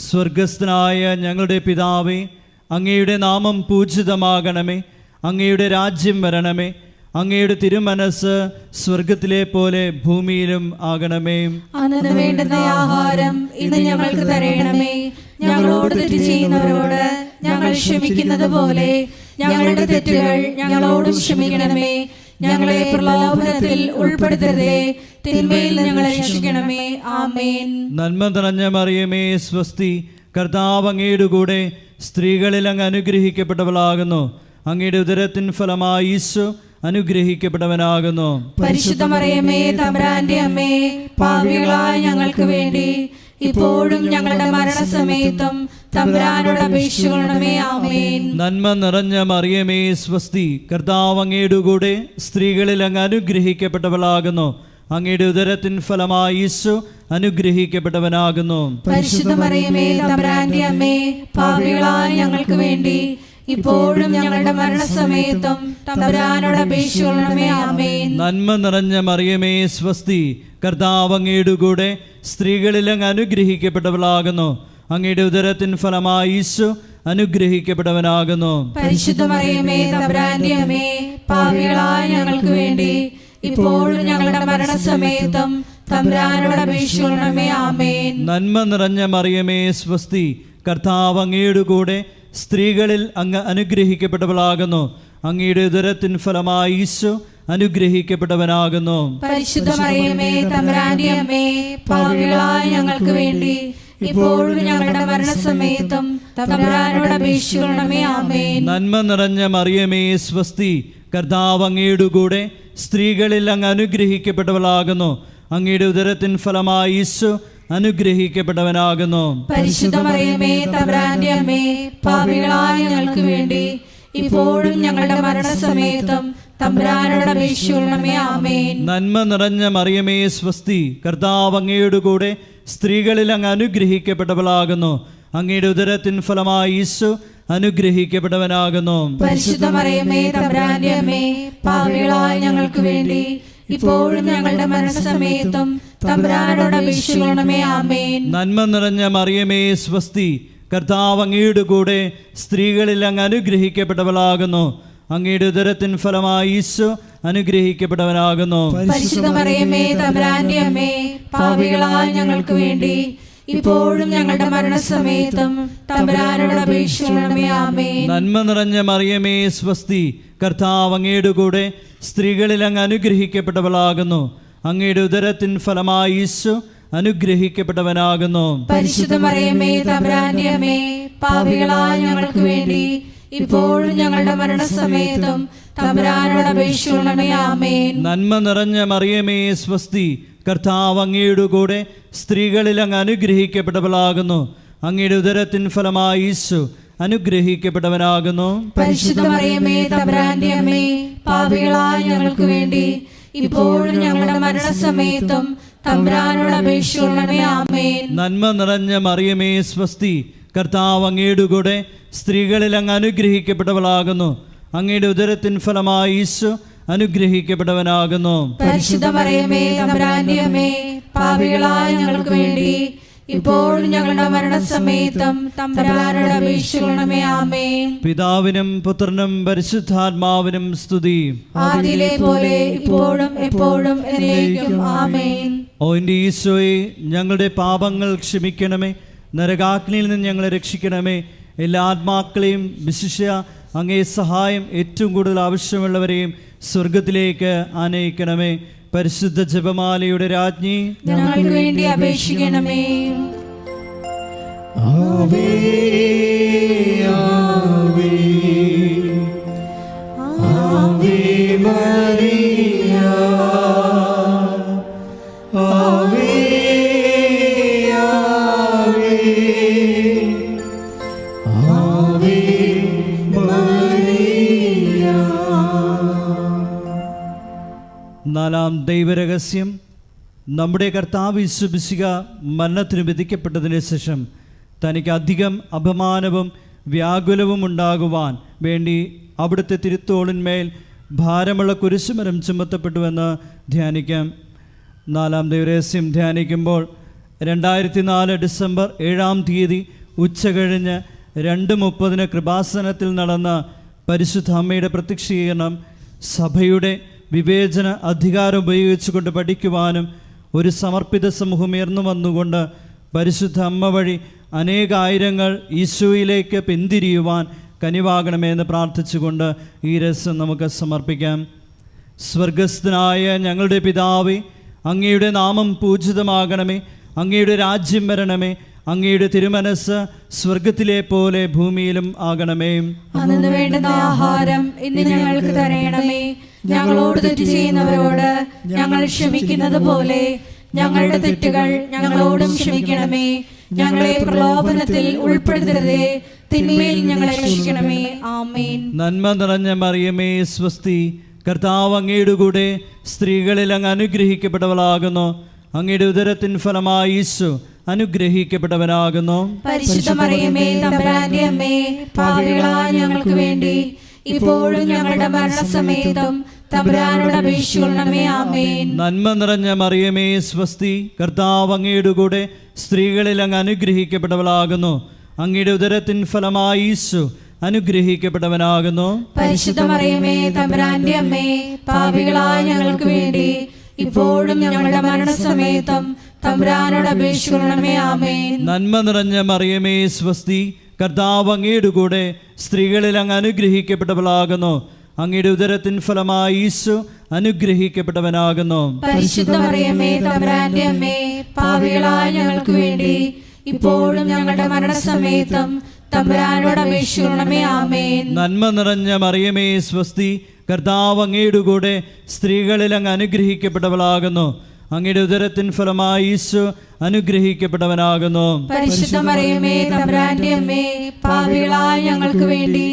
സ്വർഗസ്ഥനായ ഞങ്ങളുടെ പിതാവേ, അങ്ങയുടെ നാമം പൂജിതമാകണമേ. അങ്ങയുടെ രാജ്യം വരണമേ. അങ്ങയുടെ തിരുമനസ് സ്വർഗത്തിലെ പോലെ ഭൂമിയിലും ആകണമേ. അന്നു വേണ്ടുന്ന ആഹാരം ഇന്ന് ഞങ്ങൾക്ക് തരണമേ. ഞങ്ങളോട് തെറ്റ് ചെയ്യുന്നവരോട് ഞങ്ങൾ ക്ഷമിക്കുന്നത് പോലെ ഞങ്ങളുടെ തെറ്റുകൾ ഞങ്ങളോടും ക്ഷമിക്കണമേ. ഞങ്ങളെ പ്രലോഭനത്തിൽ ഉൾപ്പെടുത്തരുതേ, തിന്മയിൽ ഞങ്ങളെ രക്ഷിക്കണമേ. ആമേൻ. നന്മ നിറഞ്ഞ മറിയമേ സ്വസ്തി, കർത്താവ് അങ്ങയുടെ കൂടെ സ്ത്രീകളിൽ അങ്ങ് അനുഗ്രഹിക്കപ്പെട്ടവളാകുന്നു. അങ്ങയുടെ ഉദരത്തിൻ ഫലമായി ഈശോ അനുഗ്രഹിക്കപ്പെട്ടവനാകുന്നു. പരിശുദ്ധ മറിയമേ തമ്പുരാന്റെ അമ്മേ, പാപികളായ ഞങ്ങൾക്ക് വേണ്ടി ഇപ്പോഴും ഞങ്ങളുടെ മരണസമയത്തും തമ്പുരാനോട് അപേക്ഷിക്കണമേ. ആമേൻ. നന്മ നിറഞ്ഞ മറിയമേ സ്വസ്തി, കർത്താവ് അങ്ങയുടെ കൂടെ സ്ത്രീകളിൽ അങ്ങ് അനുഗ്രഹിക്കപ്പെട്ടവളാകുന്നു. അങ്ങയുടെ ഉദരത്തിൻ ഫലമായി ഈശോ അനുഗ്രഹിക്കപ്പെട്ടവനാകുന്നു. പരിശുദ്ധ മറിയമേ തമ്പുരാന്റെ അമ്മേ, പാപികളായ ഞങ്ങൾക്ക് വേണ്ടി ഇപ്പോഴും ഞങ്ങളുടെ മരണസമയത്തും തമ്പുരാനോട് അപേക്ഷിക്കണമേ. ആമേൻ. നന്മ നിറഞ്ഞ മറിയമേ സ്വസ്തി, കർത്താവ് അങ്ങയുടെ കൂടെ സ്ത്രീകളിൽ അങ്ങ് അനുഗ്രഹിക്കപ്പെട്ടവളാകുന്നു. അങ്ങയുടെ ഉദരത്തിൻ ഫലമായി ഈശോ അനുഗ്രഹിക്കപ്പെട്ടവനാകുന്നു. പരിശുദ്ധ മറിയമേ തമ്പുരാന്റെ അമ്മേ, പാപികളായ ഞങ്ങൾക്ക് വേണ്ടി ഇപ്പോഴും ഞങ്ങളുടെ മരണസമയത്തും തമ്പുരാനോട് അപേക്ഷിക്കണമേ. ആമേൻ. നന്മ നിറഞ്ഞ മറിയമേ സ്വസ്തി, കർത്താവ് അങ്ങയുടെ കൂടെ, സ്ത്രീകളിൽ അങ്ങ് അനുഗ്രഹിക്കപ്പെട്ടവളാകുന്നു. അങ്ങയുടെ ഉദരത്തിൻ ഫലമായി ഈശോ അനുഗ്രഹിക്കപ്പെട്ടവനാകുന്നു. പരിശുദ്ധ മറിയമേ തമ്പുരാന്റെ അമ്മേ, പാപികളായ ഞങ്ങൾക്ക് വേണ്ടി ഇപ്പോഴും ഞങ്ങളുടെ മരണസമയത്തും തമ്പുരാനോട് അപേക്ഷിക്കണമേ. ആമേൻ. നന്മ നിറഞ്ഞ മറിയമേ സ്വസ്തി, കർത്താവ് അങ്ങയുടെ കൂടെ, സ്ത്രീകളിൽ അങ്ങ് അനുഗ്രഹിക്കപ്പെട്ടവളാകുന്നു. അങ്ങയുടെ ഉദരത്തിൻ ഫലമായി ഈശോ അനുഗ്രഹിക്കപ്പെട്ടവനാകുന്നു. പരിശുദ്ധ മറിയമേ തമ്പുരാന്റെ അമ്മേ, പാപികളായ ഞങ്ങൾക്ക് വേണ്ടി ഇപ്പോഴും ഞങ്ങളുടെ മരണസമയത്തും തമ്പുരാനോട് അപേക്ഷിക്കണമേ. ആമേൻ. നന്മ നിറഞ്ഞ മറിയമേ സ്വസ്തി, കർത്താവ് അങ്ങയുടെ കൂടെ, സ്ത്രീകളിൽ അങ്ങ് അനുഗ്രഹിക്കപ്പെട്ടവളാകുന്നു. അങ്ങയുടെ ഉദരത്തിൻ ഫലമായി ഈശോ അനുഗ്രഹിക്കപ്പെട്ടവനാകുന്നു. പരിശുദ്ധ മറിയമേ തമ്പുരാന്റെ അമ്മേ, പാപികളായ ഞങ്ങൾക്ക് വേണ്ടി ഇപ്പോഴും ഞങ്ങളുടെ മരണസമയത്തും തമ്പുരാനോട് അപേക്ഷിക്കണമേ. ആമേൻ. നന്മ നിറഞ്ഞ മറിയമേ സ്വസ്തി, കർത്താവ് അങ്ങയുടെ കൂടെ, സ്ത്രീകളിൽ അങ്ങ് അനുഗ്രഹിക്കപ്പെട്ടവളാകുന്നു. അങ്ങയുടെ ഉദരത്തിൻ ഫലമായി ഈശോ അനുഗ്രഹിക്കപ്പെട്ടവനാകുന്നു. പരിശുദ്ധ മറിയമേ തമ്പുരാന്റെ അമ്മേ, പാപികളായ ഞങ്ങൾക്ക് വേണ്ടി ഇപ്പോഴും ഞങ്ങളുടെ മരണസമയത്തും തമ്പുരാനോട് അപേക്ഷിക്കണമേ. ആമേൻ. നന്മ നിറഞ്ഞ മറിയമേ സ്വസ്തി, കർത്താവ് അങ്ങയുടെ കൂടെ, സ്ത്രീകളിൽ അങ്ങ് അനുഗ്രഹിക്കപ്പെട്ടവളാകുന്നു. അങ്ങയുടെ ഉദരത്തിൻ ഫലമായി ഈശോ അനുഗ്രഹിക്കപ്പെട്ടവനാകുന്നു. പരിശുദ്ധ മറിയമേ തമ്പുരാന്റെ അമ്മേ, പാപികളായ ഞങ്ങൾക്ക് വേണ്ടി ഇപ്പോഴും ഞങ്ങളുടെ മരണസമയത്തും തമ്പുരാനോട് അപേക്ഷിക്കണമേ. ആമേൻ. നന്മ നിറഞ്ഞ മറിയമേ സ്വസ്തി, കർത്താവ് അങ്ങയുടെ കൂടെ, സ്ത്രീകളിൽ അങ്ങ് അനുഗ്രഹിക്കപ്പെട്ടവളാകുന്നു. അങ്ങയുടെ ഉദരത്തിൻ ഫലമായി ഈശോ അനുഗ്രഹിക്കപ്പെട്ടവനാകുന്നു. പരിശുദ്ധ മറിയമേ തമ്പുരാന്റെ അമ്മേ, പാപികളായ ഞങ്ങൾക്ക് വേണ്ടി ഇപ്പോഴും ഞങ്ങളുടെ മരണസമയത്തും തമ്പുരാനോട് അപേക്ഷിക്കണമേ. ആമേൻ. നന്മ നിറഞ്ഞ മറിയമേ സ്വസ്തി, കർത്താവ് അങ്ങയുടെ കൂടെ, സ്ത്രീകളിൽ അങ്ങ് അനുഗ്രഹിക്കപ്പെട്ടവളാകുന്നു. അങ്ങയുടെ ഉദരത്തിൻ ഫലമായി ഈശോ അനുഗ്രഹിക്കപ്പെട്ടവനാകുന്നു. പരിശുദ്ധ മറിയമേ തമ്പുരാന്റെ അമ്മേ, പാപികളായ ഞങ്ങൾക്ക് വേണ്ടി ഇപ്പോഴും ഞങ്ങളുടെ മരണസമയത്തും തമ്പുരാനോട് അപേക്ഷിക്കണമേ. ആമേൻ. പിതാവിനും പുത്രനും പരിശുദ്ധാത്മാവിനും സ്തുതി. ആദിയിലെ പോലെ ഇപ്പോഴും എപ്പോഴും എന്നേക്കും. ആമേൻ. ഓ എൻ്റെ ഈശോയെ, ഞങ്ങളുടെ പാപങ്ങൾ ക്ഷമിക്കണമേ. നരകാഗ്നിയിൽ നിന്ന് ഞങ്ങളെ രക്ഷിക്കണമേ. എല്ലാ ആത്മാക്കളെയും, വിശിഷ്യ അങ്ങേ സഹായം ഏറ്റവും കൂടുതൽ ആവശ്യമുള്ളവരെയും സ്വർഗത്തിലേക്ക് ആനയിക്കണമേ. പരിശുദ്ധ ജപമാലയുടെ രാജ്ഞി, ഞങ്ങൾക്ക് വേണ്ടി അപേക്ഷിക്കണമേ. ആവേ ആവേ ആവേ മരിയ, ആവേ ആവേ ആവേ മരിയ. നാലാം ദൈവരഹസ്യം. നമ്മുടെ കർത്താവ് യേശു മിശിഹ മരണത്തിന് വിധിക്കപ്പെട്ടതിന് ശേഷം തനിക്ക് അധികം അപമാനവും വ്യാകുലവും ഉണ്ടാകുവാൻ വേണ്ടി അവിടുത്തെ തിരുത്തോളിന്മേൽ ഭാരമുള്ള കുരിശുമരം ചുമത്തപ്പെട്ടുവെന്ന് ധ്യാനിക്കാം. നാലാം ദൈവരഹസ്യം ധ്യാനിക്കുമ്പോൾ 2004 ഡിസംബർ 7-ാം തീയതി ഉച്ചകഴിഞ്ഞ് 2:30 കൃപാസനത്തിൽ നടന്ന പരിശുദ്ധ അമ്മയുടെ പ്രത്യക്ഷീകരണം സഭയുടെ വിവേചന അധികാരം ഉപയോഗിച്ചുകൊണ്ട് പഠിക്കുവാനും ഒരു സമർപ്പിത സമൂഹം ഉയർന്നു വന്നുകൊണ്ട് പരിശുദ്ധ അമ്മ വഴി അനേകായിരങ്ങൾ ഈശോയിലേക്ക് പിന്തിരിയുവാൻ കനിവാകണമെന്ന് പ്രാർത്ഥിച്ചുകൊണ്ട് ഈ രസം നമുക്ക് സമർപ്പിക്കാം. സ്വർഗസ്ഥനായ ഞങ്ങളുടെ പിതാവേ, അങ്ങയുടെ നാമം പൂജിതമാകണമേ. അങ്ങയുടെ രാജ്യം വരണമേ. അങ്ങയുടെ തിരുമനസ് സ്വർഗത്തിലെ പോലെ ഭൂമിയിലും ആകണമേ. അന്നു വേണ്ടുന്ന ആഹാരം ഇന്ന് ഞങ്ങൾക്ക് തരയണമേ. ഞങ്ങളോട് തെറ്റ് ചെയ്യുന്നവരോട് ഞങ്ങൾ ക്ഷമിക്കുന്നത് പോലെ ഞങ്ങളുടെ തെറ്റുകൾ ഞങ്ങളോടും ക്ഷമിക്കണമേ. ഞങ്ങളെ പ്രലോഭനത്തിൽ ഉൾപ്പെടുത്തരുതേ, തിന്മയിൽ ഞങ്ങളെ രക്ഷിക്കണമേ. ആമേൻ. നന്മ നിറഞ്ഞ മറിയമേ സ്വസ്തി, കർത്താവ് അങ്ങയുടെ കൂടെ, സ്ത്രീകളിൽ അങ്ങ് അനുഗ്രഹിക്കപ്പെട്ടവളാകുന്നു. അങ്ങയുടെ ഉദരത്തിൻ ഫലമായി ഈശോ അനുഗ്രഹിക്കപ്പെട്ടവനാകുന്നു. പരിശുദ്ധ മറിയമേ തമ്പുരാന്റെ അമ്മേ, പാപികളായ ഞങ്ങൾക്ക് വേണ്ടി ഇപ്പോഴും ഞങ്ങളുടെ മരണസമയത്തും തമ്പുരാനോട് അപേക്ഷിക്കണമേ. ആമേൻ. നന്മ നിറഞ്ഞ മറിയമേ സ്വസ്തി, കർത്താവ് അങ്ങയുടെ കൂടെ, സ്ത്രീകളിൽ അങ്ങ് അനുഗ്രഹിക്കപ്പെട്ടവളാകുന്നു. അങ്ങയുടെ ഉദരത്തിൻ ഫലമായി ഈശോ അനുഗ്രഹിക്കപ്പെട്ടവനാകുന്നു. പരിശുദ്ധ മറിയമേ തമ്പുരാന്റെ അമ്മേ, പാപികളായ ഞങ്ങൾക്ക് വേണ്ടി ഇപ്പോഴും ഞങ്ങളുടെ മരണസമയത്തും തമ്പുരാനോട് അപേക്ഷിക്കണമേ. ആമേൻ. നന്മ നിറഞ്ഞ മറിയമേ സ്വസ്തി, കർത്താവ് അങ്ങയുടെ കൂടെ സ്ത്രീകളിൽ അങ്ങ് അനുഗ്രഹിക്കപ്പെട്ടവളാകുന്നു. അങ്ങയുടെ ഉദരത്തിൻ ഫലമായി ഈശോ അനുഗ്രഹിക്കപ്പെട്ടവനാകുന്നു. പരിശുദ്ധ മറിയമേ തമ്പുരാന്റെ അമ്മേ, പാപികളായ ഞങ്ങൾക്ക് വേണ്ടി ഇപ്പോഴും ഞങ്ങളുടെ മരണസമയത്തും തമ്പുരാനോട് അപേക്ഷിക്കണമേ. ആമേൻ. നന്മ നിറഞ്ഞ മറിയമേ സ്വസ്തി, കർത്താവ് അങ്ങയുടെ കൂടെ സ്ത്രീകളിൽ അങ്ങ് അനുഗ്രഹിക്കപ്പെട്ടവളാകുന്നു. അങ്ങയുടെ ഉദരത്തിൻ ഫലമായി ഈശോ അനുഗ്രഹിക്കപ്പെട്ടവനാകുന്നു. പരിശുദ്ധ മറിയമേ തമ്പുരാന്റെ അമ്മേ, പാപികളായ ഞങ്ങൾക്ക് വേണ്ടി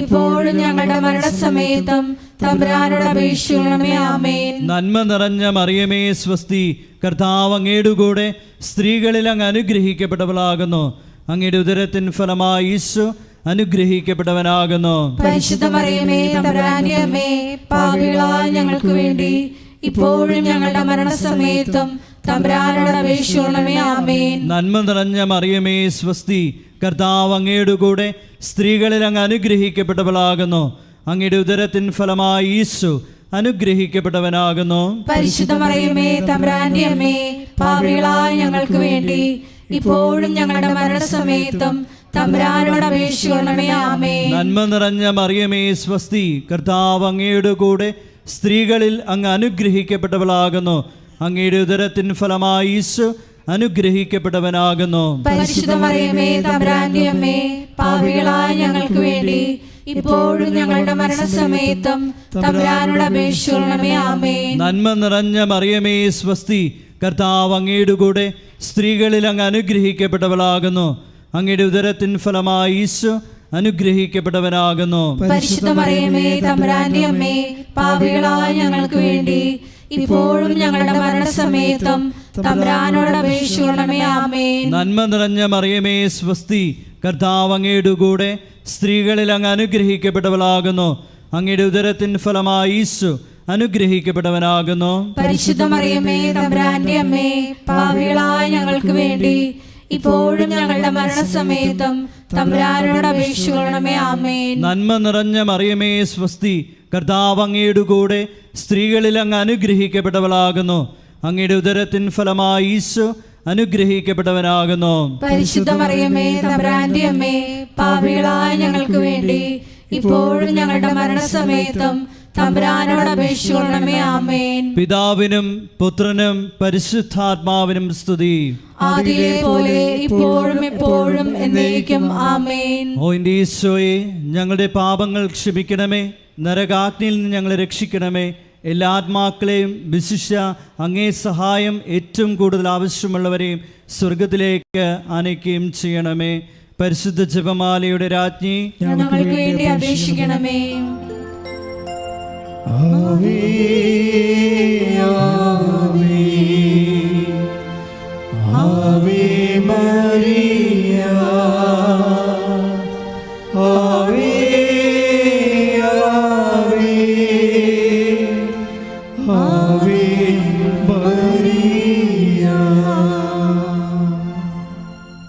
ഇപ്പോഴും ഞങ്ങളുടെ മരണസമയത്തും തമ്പുരാനോട് അപേക്ഷിക്കണമേ. ആമേൻ. നന്മ നിറഞ്ഞ മറിയമേ സ്വസ്തി, കർത്താവ് അങ്ങയുടെ കൂടെ സ്ത്രീകളിൽ അങ്ങ് അനുഗ്രഹിക്കപ്പെട്ടവളാകുന്നു. അങ്ങയുടെ ഉദരത്തിൻ ഫലമായി ഈശോ അനുഗ്രഹിക്കപ്പെട്ടവനാകുന്നു. പരിശുദ്ധ മറിയമേ തമ്പുരാന്റെ അമ്മേ, പാപികളായ ഞങ്ങൾക്ക് വേണ്ടി ഇപ്പോഴും ഞങ്ങളുടെ മരണസമയത്തും തമ്പുരാനോട് അപേക്ഷിക്കണമേ. ആമേൻ. നന്മ നിറഞ്ഞ മറിയമേ സ്വസ്തി, കർത്താവ് അങ്ങയുടെ കൂടെ സ്ത്രീകളിൽ അങ്ങ് അനുഗ്രഹിക്കപ്പെട്ടവളാകുന്നു. അങ്ങയുടെ ഉദരത്തിൻ ഫലമായി ഈശോ അനുഗ്രഹിക്കപ്പെട്ടവനാകുന്നു. പരിശുദ്ധ മറിയമേ തമ്പുരാന്റെ അമ്മേ, പാപികളായ ഞങ്ങൾക്ക് വേണ്ടി ഇപ്പോഴും ഞങ്ങളുടെ മരണസമയത്തും തമ്പുരാനോട് അപേക്ഷിക്കണമേ. ആമേൻ. നന്മ നിറഞ്ഞ മറിയമേ സ്വസ്തി, കർത്താവ് അങ്ങയുടെ കൂടെ സ്ത്രീകളിൽ അങ്ങ് അനുഗ്രഹിക്കപ്പെട്ടവളാകുന്നു. അങ്ങയുടെ ഉദരത്തിൻ ഫലമായി ഈശോ അനുഗ്രഹിക്കപ്പെട്ടവനാകുന്നു. പരിശുദ്ധ മറിയമേ തമ്പുരാന്റെ അമ്മേ, പാപികളായ ഞങ്ങൾക്ക് വേണ്ടി ഇപ്പോഴും ഞങ്ങളുടെ മരണസമയത്തും തമ്പുരാനോട് അപേക്ഷിക്കണമേ. ആമേൻ. നന്മ നിറഞ്ഞ മറിയമേ സ്വസ്തി, കർത്താവ് അങ്ങയുടെ കൂടെ സ്ത്രീകളിൽ അങ്ങ് അനുഗ്രഹിക്കപ്പെട്ടവളാകുന്നു. അങ്ങയുടെ ഉദരത്തിൻ ഫലമായി ഈശോ അനുഗ്രഹിക്കപ്പെട്ടവനാകുന്നു. പരിശുദ്ധ മറിയമേ തമ്പുരാന്റെ അമ്മേ, പാപികളായ ഞങ്ങൾക്ക് വേണ്ടി ഇപ്പോഴും ഞങ്ങളുടെ മരണസമയത്തും തമ്പുരാനോട് അപേക്ഷിക്കണമേ. ആമേൻ. നന്മ നിറഞ്ഞ മറിയമേ സ്വസ്തി, കർത്താവ് അങ്ങയുടെ കൂടെ സ്ത്രീകളിൽ അങ്ങ് അനുഗ്രഹിക്കപ്പെട്ടവളാകുന്നു. അങ്ങയുടെ ഉദരത്തിൻ ഫലമായി ഈശോ അനുഗ്രഹിക്കപ്പെട്ടവനാകുന്നു. പരിശുദ്ധ മറിയമേ തമ്പുരാന്റെ അമ്മേ, പാപികളായ ഞങ്ങൾക്ക് വേണ്ടി ഇപ്പോഴും ഞങ്ങളുടെ മരണസമയത്തും തമ്പുരാനോട് അപേക്ഷിക്കണമേ. ആമേൻ. നന്മ നിറഞ്ഞ മറിയമേ സ്വസ്തി, കർത്താവ് അങ്ങയുടെ കൂടെ സ്ത്രീകളിൽ അങ്ങ് അനുഗ്രഹിക്കപ്പെട്ടവളാകുന്നു. അങ്ങയുടെ ഉദരത്തിൻ ഫലമായി ഈശോ അനുഗ്രഹിക്കപ്പെട്ടവനാകുന്നു. പരിശുദ്ധ മറിയമേ തമ്പുരാന്റെ അമ്മേ, പാപികളായ ഞങ്ങൾക്ക് വേണ്ടി ഇപ്പോഴും ഞങ്ങളുടെ മരണസമയത്തും തമ്പുരാനോട് അപേക്ഷിക്കണമേ. ആമേൻ. പിതാവിനും പുത്രനും പരിശുദ്ധാത്മാവിനും സ്തുതി. ആദിയിലെ പോലെ ഇപ്പോഴും എപ്പോഴും എന്നേക്കും. ആമേൻ. ഓ എൻ്റെ ഈശോയെ, ഞങ്ങളുടെ പാപങ്ങൾ ക്ഷമിക്കണമേ, നരകാഗ്നിയിൽ നിന്ന് ഞങ്ങളെ രക്ഷിക്കണമേ. എല്ലാ ആത്മാക്കളെയും വിശിഷ്യ അങ്ങേ സഹായം ഏറ്റവും കൂടുതൽ ആവശ്യമുള്ളവരെയും സ്വർഗത്തിലേക്ക് ആനയിക്കുകയും ചെയ്യണമേ. പരിശുദ്ധ ജപമാലയുടെ രാജ്ഞി, ഞങ്ങൾക്ക് വേണ്ടി അപേക്ഷിക്കണമേ. ആവേ ആവേ ആവേ മരിയ, ആവേ ആവേ ആവേ മരിയ.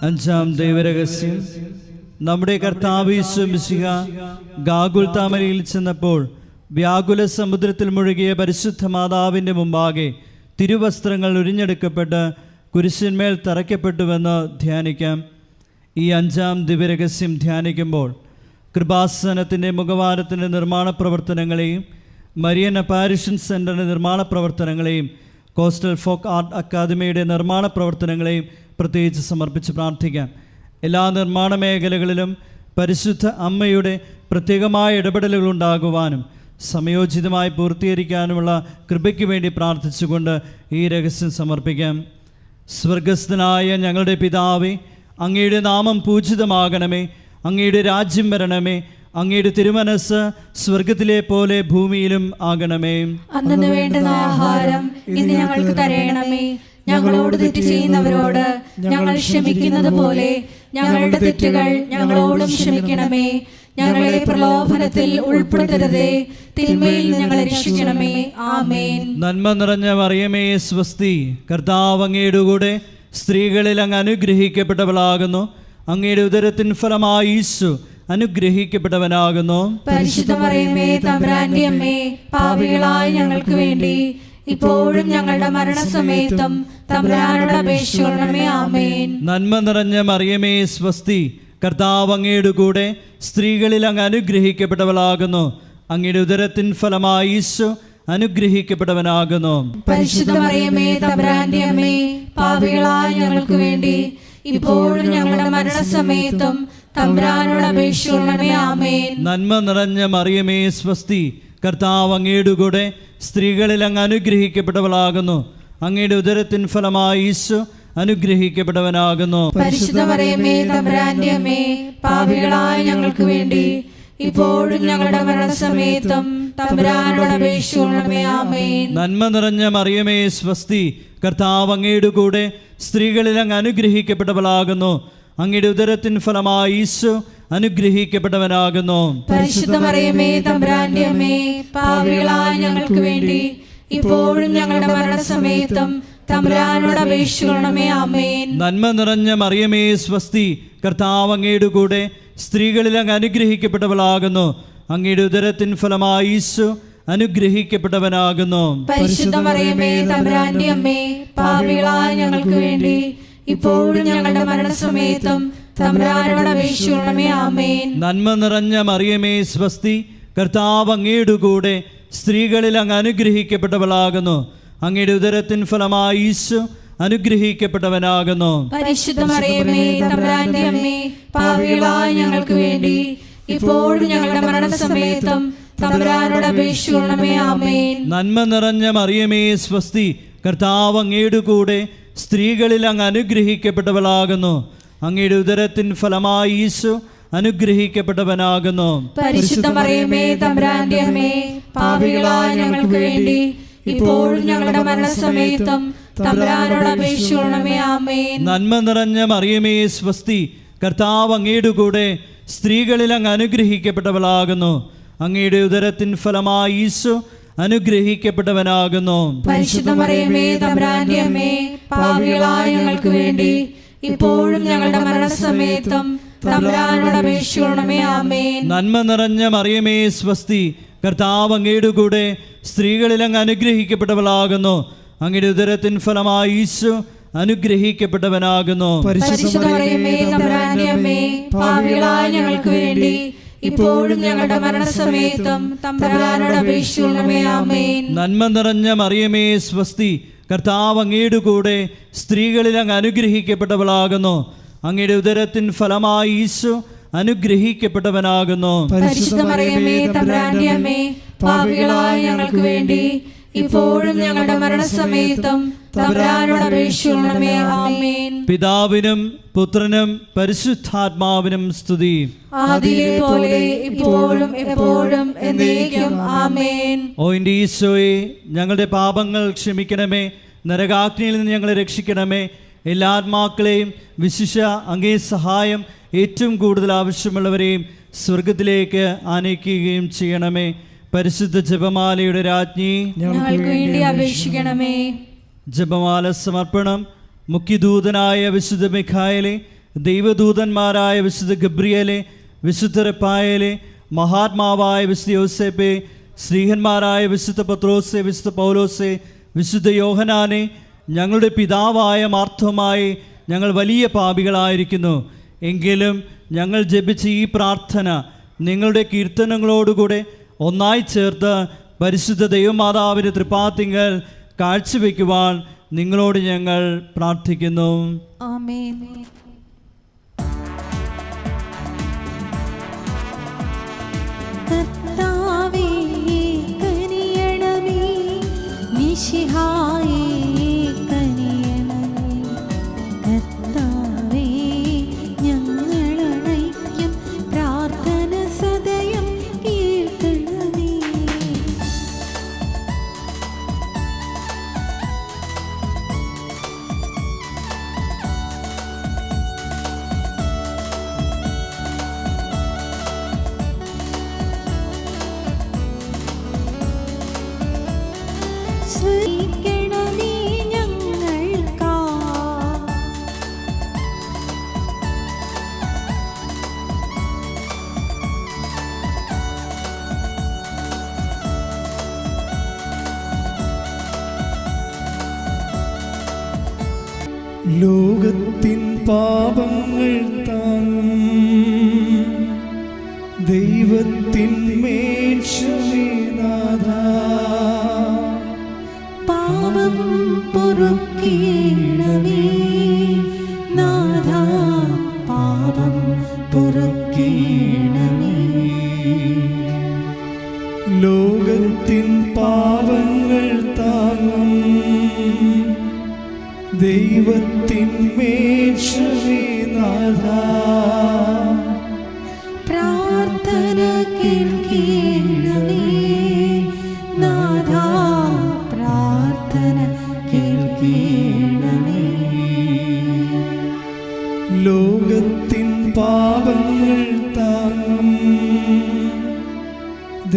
അഞ്ചാം ദൈവരഹസ്യം. നമ്മുടെ കർത്താവ് യേശു മിശിഹ ഗാഗുൽത്താമലയിൽ ചെന്നപ്പോൾ വ്യാകുല സമുദ്രത്തിൽ മുഴുകിയ പരിശുദ്ധ മാതാവിൻ്റെ മുമ്പാകെ തിരുവസ്ത്രങ്ങൾ ഉരിഞ്ഞെടുക്കപ്പെട്ട് കുരിശിന്മേൽ തറയ്ക്കപ്പെട്ടുവെന്ന് ധ്യാനിക്കാം. ഈ അഞ്ചാം ദിവ്യരഹസ്യം ധ്യാനിക്കുമ്പോൾ കൃപാസനത്തിൻ്റെ മുഖവാരത്തിൻ്റെ നിർമ്മാണ പ്രവർത്തനങ്ങളെയും മരിയൻ അപ്പാരിഷൻ സെൻ്ററിൻ്റെ നിർമ്മാണ പ്രവർത്തനങ്ങളെയും കോസ്റ്റൽ ഫോക്ക് ആർട്ട് അക്കാദമിയുടെ നിർമ്മാണ പ്രവർത്തനങ്ങളെയും പ്രത്യേകിച്ച് സമർപ്പിച്ച് പ്രാർത്ഥിക്കാം. എല്ലാ നിർമ്മാണ മേഖലകളിലും പരിശുദ്ധ അമ്മയുടെ പ്രത്യേകമായ ഇടപെടലുകൾ ഉണ്ടാകുവാനും സമയോചിതമായി പൂർത്തീകരിക്കാനുമുള്ള കൃപയ്ക്ക് വേണ്ടി പ്രാർത്ഥിച്ചുകൊണ്ട് ഈ രഹസ്യം സമർപ്പിക്കാം. സ്വർഗസ്ഥനായ ഞങ്ങളുടെ പിതാവേ, അങ്ങയുടെ നാമം പൂജിതമാകണമേ. അങ്ങയുടെ രാജ്യം വരണമേ. അങ്ങയുടെ തിരുമനസ് സ്വർഗത്തിലെ പോലെ ഭൂമിയിലും ആകണമേ. അന്നു വേണ്ടുന്ന ആഹാരം ഇന്ന് ഞങ്ങൾക്ക് തരയണമേ. ഞങ്ങളോട് തെറ്റ് ചെയ്യുന്നവരോട് ഞങ്ങൾ ക്ഷമിക്കുന്നത് പോലെ ഞങ്ങളുടെ തെറ്റുകൾ ഞങ്ങളോടും ക്ഷമിക്കണമേ. ഞങ്ങളെ പ്രലോഭനത്തിൽ ഉൾപ്പെടുത്തരുതേ, തിന്മയിൽ ഞങ്ങളെ രക്ഷിക്കണമേ. ആമേൻ. നന്മ നിറഞ്ഞ മറിയമേ സ്വസ്തി, കർത്താവ് അങ്ങയുടെ കൂടെ സ്ത്രീകളിൽ അങ്ങ് അനുഗ്രഹിക്കപ്പെട്ടവളാകുന്നു. അങ്ങയുടെ ഉദരത്തിൻ ഫലമായി ഈശോ അനുഗ്രഹിക്കപ്പെട്ടവനാകുന്നു. പരിശുദ്ധ മറിയമേ തമ്പുരാന്റെ അമ്മേ, പാപികളായ ഞങ്ങൾക്ക് വേണ്ടി ഇപ്പോഴും ഞങ്ങളുടെ മരണസമയത്തും തമ്പുരാനോട് അപേക്ഷിക്കണമേ. ആമേൻ. നന്മ നിറഞ്ഞ മറിയമേ സ്വസ്തി, കർത്താവ് അങ്ങയുടെ കൂടെ സ്ത്രീകളിൽ അങ്ങ് അനുഗ്രഹിക്കപ്പെട്ടവളാകുന്നു. അങ്ങയുടെ ഉദരത്തിൻ ഫലമായി ഈശോ അനുഗ്രഹിക്കപ്പെട്ടവനാകുന്നു. പരിശുദ്ധ മറിയമേ തമ്പുരാന്റെ അമ്മേ, പാപികളായ ഞങ്ങൾക്ക് വേണ്ടി ഇപ്പോഴും ഞങ്ങളുടെ മരണസമയത്തും തമ്പുരാനോട് അപേക്ഷിക്കണമേ. ആമേൻ. നന്മ നിറഞ്ഞ മറിയമേ സ്വസ്തി, കർത്താവ് അങ്ങയുടെ കൂടെ സ്ത്രീകളിൽ അങ്ങ് അനുഗ്രഹിക്കപ്പെട്ടവളാകുന്നു. അങ്ങയുടെ ഉദരത്തിൻ ഫലമായി ഈശോ അനുഗ്രഹിക്കപ്പെട്ടവനാകുന്നു. പരിശുദ്ധ മറിയമേ തമ്പുരാന്റെ അമ്മേ, പാപികളായ ഞങ്ങൾക്ക് വേണ്ടി ഇപ്പോഴും ഞങ്ങളുടെ മരണസമയത്തും തമ്പുരാനോട് അപേക്ഷിക്കണമേ. ആമേൻ. നന്മ നിറഞ്ഞ മറിയമേ സ്വസ്തി, കർത്താവ് അങ്ങയുടെ കൂടെ സ്ത്രീകളിൽ അങ്ങ് അനുഗ്രഹിക്കപ്പെട്ടവളാകുന്നു. അങ്ങയുടെ ഉദരത്തിൻ ഫലമായി ഈശോ അനുഗ്രഹിക്കപ്പെട്ടവനാകുന്നു. പരിശുദ്ധ മറിയമേ തമ്പുരാന്റെ അമ്മേ, പാപികളായ ഞങ്ങൾക്ക് വേണ്ടി ഇപ്പോഴും ഞങ്ങളുടെ മരണസമയത്തും തമ്പുരാനോട് അപേക്ഷിക്കണമേ. ആമേൻ. നന്മ നിറഞ്ഞ മറിയമേ സ്വസ്തി, കർത്താവ് അങ്ങയുടെ കൂടെ സ്ത്രീകളിൽ അങ്ങ് അനുഗ്രഹിക്കപ്പെട്ടവളാകുന്നു. അങ്ങയുടെ ഉദരത്തിൻ ഫലമായി ഈശോ അനുഗ്രഹിക്കപ്പെട്ടവനാകുന്നു. പരിശുദ്ധ മറിയമേ തമ്പുരാന്റെ അമ്മേ, പാപികളായ ഞങ്ങൾക്ക് വേണ്ടി ഇപ്പോഴും ഞങ്ങളുടെ മരണസമയത്തും തമ്പുരാനോട് അപേക്ഷിക്കണമേ. ആമേൻ. നന്മ നിറഞ്ഞ മറിയമേ സ്വസ്തി, കർത്താവ് അങ്ങയുടെ കൂടെ സ്ത്രീകളിൽ അങ്ങ് അനുഗ്രഹിക്കപ്പെട്ടവളാകുന്നു. അങ്ങയുടെ ഉദരത്തിൻ ഫലമായി ഈശോ അനുഗ്രഹിക്കപ്പെട്ടവനാകുന്നു. പരിശുദ്ധ മറിയമേ തമ്പുരാന്റെ അമ്മേ, പാപികളായ ഞങ്ങൾക്ക് വേണ്ടി ഇപ്പോഴും ഞങ്ങളുടെ മരണസമയത്തും തമ്പുരാനോട് അപേക്ഷിക്കണമേ. ആമേൻ. നന്മ നിറഞ്ഞ മറിയമേ സ്വസ്തി, കർത്താവ് അങ്ങയുടെ കൂടെ സ്ത്രീകളിൽ അങ്ങ് അനുഗ്രഹിക്കപ്പെട്ടവളാകുന്നു. അങ്ങയുടെ ഉദരത്തിൻ ഫലമായി ഈശോ അനുഗ്രഹിക്കപ്പെട്ടവനാകുന്നു. പരിശുദ്ധ മറിയമേ തമ്പുരാന്റെ അമ്മേ, പാപികളായ ഞങ്ങൾക്ക് വേണ്ടി ഇപ്പോഴും ഞങ്ങളുടെ മരണസമയത്തും തമ്പുരാനോട് അപേക്ഷിക്കണമേ. ആമേൻ. നന്മ നിറഞ്ഞ മറിയമേ സ്വസ്തി, കർത്താവ് അങ്ങയുടെ കൂടെ സ്ത്രീകളിൽ അങ്ങ് അനുഗ്രഹിക്കപ്പെട്ടവളാകുന്നു. അങ്ങയുടെ ഉദരത്തിൻ ഫലമായി ഈശോ അനുഗ്രഹിക്കപ്പെട്ടവനാകുന്നു. പരിശുദ്ധ മറിയമേ തമ്പുരാന്റെ അമ്മേ, പാപികളായ ഞങ്ങൾക്ക് വേണ്ടി ഇപ്പോഴും ഞങ്ങളുടെ മരണസമയത്തും തമ്പുരാനോട് അപേക്ഷിക്കണമേ. ആമേൻ. നന്മ നിറഞ്ഞ മറിയമേ സ്വസ്തി, കർത്താവ് അങ്ങയുടെ കൂടെ സ്ത്രീകളിൽ അങ്ങ് അനുഗ്രഹിക്കപ്പെട്ടവളാകുന്നു. അങ്ങയുടെ ഉദരത്തിൻ ഫലമായി ഈശോ അനുഗ്രഹിക്കപ്പെട്ടവനാകുന്നു. പരിശുദ്ധ മറിയമേ തമ്പുരാന്റെ അമ്മേ, പാപികളായ ഞങ്ങൾക്ക് വേണ്ടി ഇപ്പോഴും ഞങ്ങളുടെ മരണസമയത്തും തമ്പുരാനോട് അപേക്ഷിക്കണമേ. ആമേൻ. നന്മ നിറഞ്ഞ മറിയമേ സ്വസ്തി, കർത്താവ് അങ്ങയുടെ കൂടെ സ്ത്രീകളിൽ അങ്ങ് അനുഗ്രഹിക്കപ്പെട്ടവളാകുന്നു. അങ്ങയുടെ ഉദരത്തിൻ ഫലമായി ഈശോ അനുഗ്രഹിക്കപ്പെട്ടവനാകുന്നു. പരിശുദ്ധ മറിയമേ തമ്പുരാന്റെ അമ്മേ, പാപികളായ ഞങ്ങൾക്ക് വേണ്ടി ഇപ്പോഴും ഞങ്ങളുടെ മരണസമയത്തും തമ്പുരാനോട് അപേക്ഷിക്കണമേ. ആമേൻ. പിതാവിനും പുത്രനും പരിശുദ്ധാത്മാവിനും സ്തുതി. ആദിയിലെ പോലെ ഇപ്പോഴും എപ്പോഴും എന്നേക്കും. ആമേൻ. ഓ എൻ്റെ ഈശോയെ, ഞങ്ങളുടെ പാപങ്ങൾ ക്ഷമിക്കണമേ. നരകാഗ്നിയിൽ നിന്ന് ഞങ്ങളെ രക്ഷിക്കണമേ. എല്ലാ ആത്മാക്കളെയും വിശിഷ്യ അങ്ങേ സഹായം ഏറ്റവും കൂടുതൽ ആവശ്യമുള്ളവരെയും സ്വർഗത്തിലേക്ക് ആനയിക്കുകയും ചെയ്യണമേ. പരിശുദ്ധ ജപമാലയുടെ രാജ്ഞി, ഞങ്ങൾക്ക് വേണ്ടി അപേക്ഷിക്കണമേ. ജപമാല സമർപ്പണം. മുഖ്യദൂതനായ വിശുദ്ധ മിഖായേലെ, ദൈവദൂതന്മാരായ വിശുദ്ധ ഗബ്രിയേലെ, വിശുദ്ധ റഫായേലെ, മഹാത്മാവായ വിശുദ്ധ യോസേപ്പെ, ശ്രീഹന്മാരായ വിശുദ്ധ പത്രോസെ, വിശുദ്ധ പൗലോസെ, വിശുദ്ധ യോഹനാനെ, ഞങ്ങളുടെ പിതാവായ മാർത്തോമായി, ഞങ്ങൾ വലിയ പാപികളായിരിക്കുന്നു. എങ്കിലും ഞങ്ങൾ ജപിച്ച ഈ പ്രാർത്ഥന നിങ്ങളുടെ കീർത്തനങ്ങളോടുകൂടെ ഒന്നായി ചേർത്ത് പരിശുദ്ധ ദൈവമാതാവിൻ്റെ തൃപ്പാത്തിങ്കൽ കാഴ്ചവെക്കുവാൻ നിങ്ങളോട് ഞങ്ങൾ പ്രാർത്ഥിക്കുന്നു. ആമേൻ. കർത്താവേ കനിയണമേ, മിശിഹായേ കനിയണമേ. കർത്താവേ ഞങ്ങളണയ്ക്കും പ്രാർത്ഥന സദയം കേൾക്കണമേ. ലോകത്തിൻ പാപങ്ങൾ താങ്ങും ദൈവത്തിൻ മേൽക്ഷമേ നാഥാ, പാപം പൊറുക്കേണമേ നാഥാ, പാപം പൊറുക്കേണമേ. ലോകത്തിൻ പാപങ്ങൾ താങ്ങും ദൈവത്തിൻ മേൽക്ഷമേ നാഥാ, പ്രാർത്ഥന കേൾക്കേണമേ നാഥാ, പ്രാർത്ഥന കേൾക്കേണമേ. ലോകത്തിൻ പാപങ്ങൾ താങ്ങും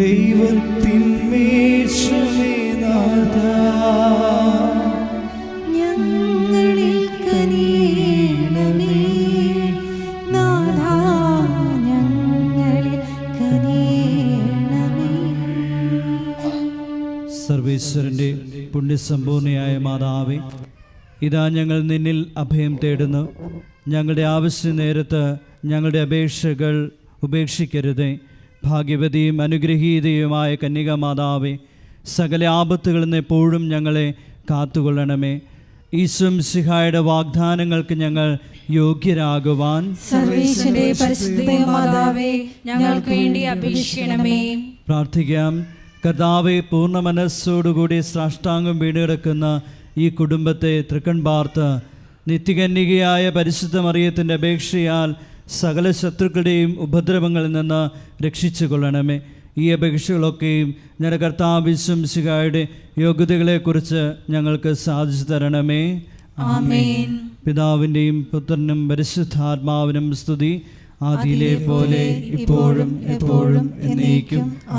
ദൈവത്തിൻ മേൽക്ഷമേ നാഥാ, ഞങ്ങളിൽ കനിയണമേ നാഥാ, ഞങ്ങളിൽ കനിയണമേ. സർവേശ്വരൻ്റെ പുണ്യസമ്പൂർണയായ മാതാവേ, ഇതാ ഞങ്ങൾ നിന്നിൽ അഭയം തേടുന്നു. ഞങ്ങളുടെ ആവശ്യ നേരത്ത് ഞങ്ങളുടെ അപേക്ഷകൾ ഉപേക്ഷിക്കരുതേ. ഭാഗ്യവതിയും അനുഗ്രഹീതയുമായ കന്യകാമാതാവേ, സകല ആപത്തുകളിൽ നിന്ന് എപ്പോഴും ഞങ്ങളെ കാത്തുകൊള്ളണമേ. ഈശ്വംസിഹായുടെ വാഗ്ദാനങ്ങൾക്ക് ഞങ്ങൾ യോഗ്യരാകുവാൻ സർവേശ്വരന്റെ പരിശുദ്ധ മാതാവേ, ഞങ്ങൾക്ക് വേണ്ടി അപേക്ഷിക്കണമേ. പ്രാർത്ഥിക്കാം. കർത്താവെ, പൂർണ്ണ മനസ്സോടുകൂടി സാഷ്ടാംഗം വീടുകിടക്കുന്ന ഈ കുടുംബത്തെ തൃക്കൺ പാർത്ത് നിത്യകന്യകയായ പരിശുദ്ധ മറിയത്തിൻ്റെ അപേക്ഷയാൽ സകല ശത്രുക്കളുടെയും ഉപദ്രവങ്ങളിൽ നിന്ന് രക്ഷിച്ചു കൊള്ളണമേ. ഈ അപേക്ഷകളൊക്കെയും ഞങ്ങളുടെ കർത്താവ് ഈശ്വംസിഹായുടെ യോഗ്യതകളെക്കുറിച്ച് ഞങ്ങൾക്ക് സാധിച്ചു തരണമേ. ആമേൻ. പിതാവിൻ്റെയും പുത്രനും പരിശുദ്ധാത്മാവിനും സ്തുതി, ആദിയിലെ പോലെ ഇപ്പോഴും എപ്പോഴും എന്നേക്കും.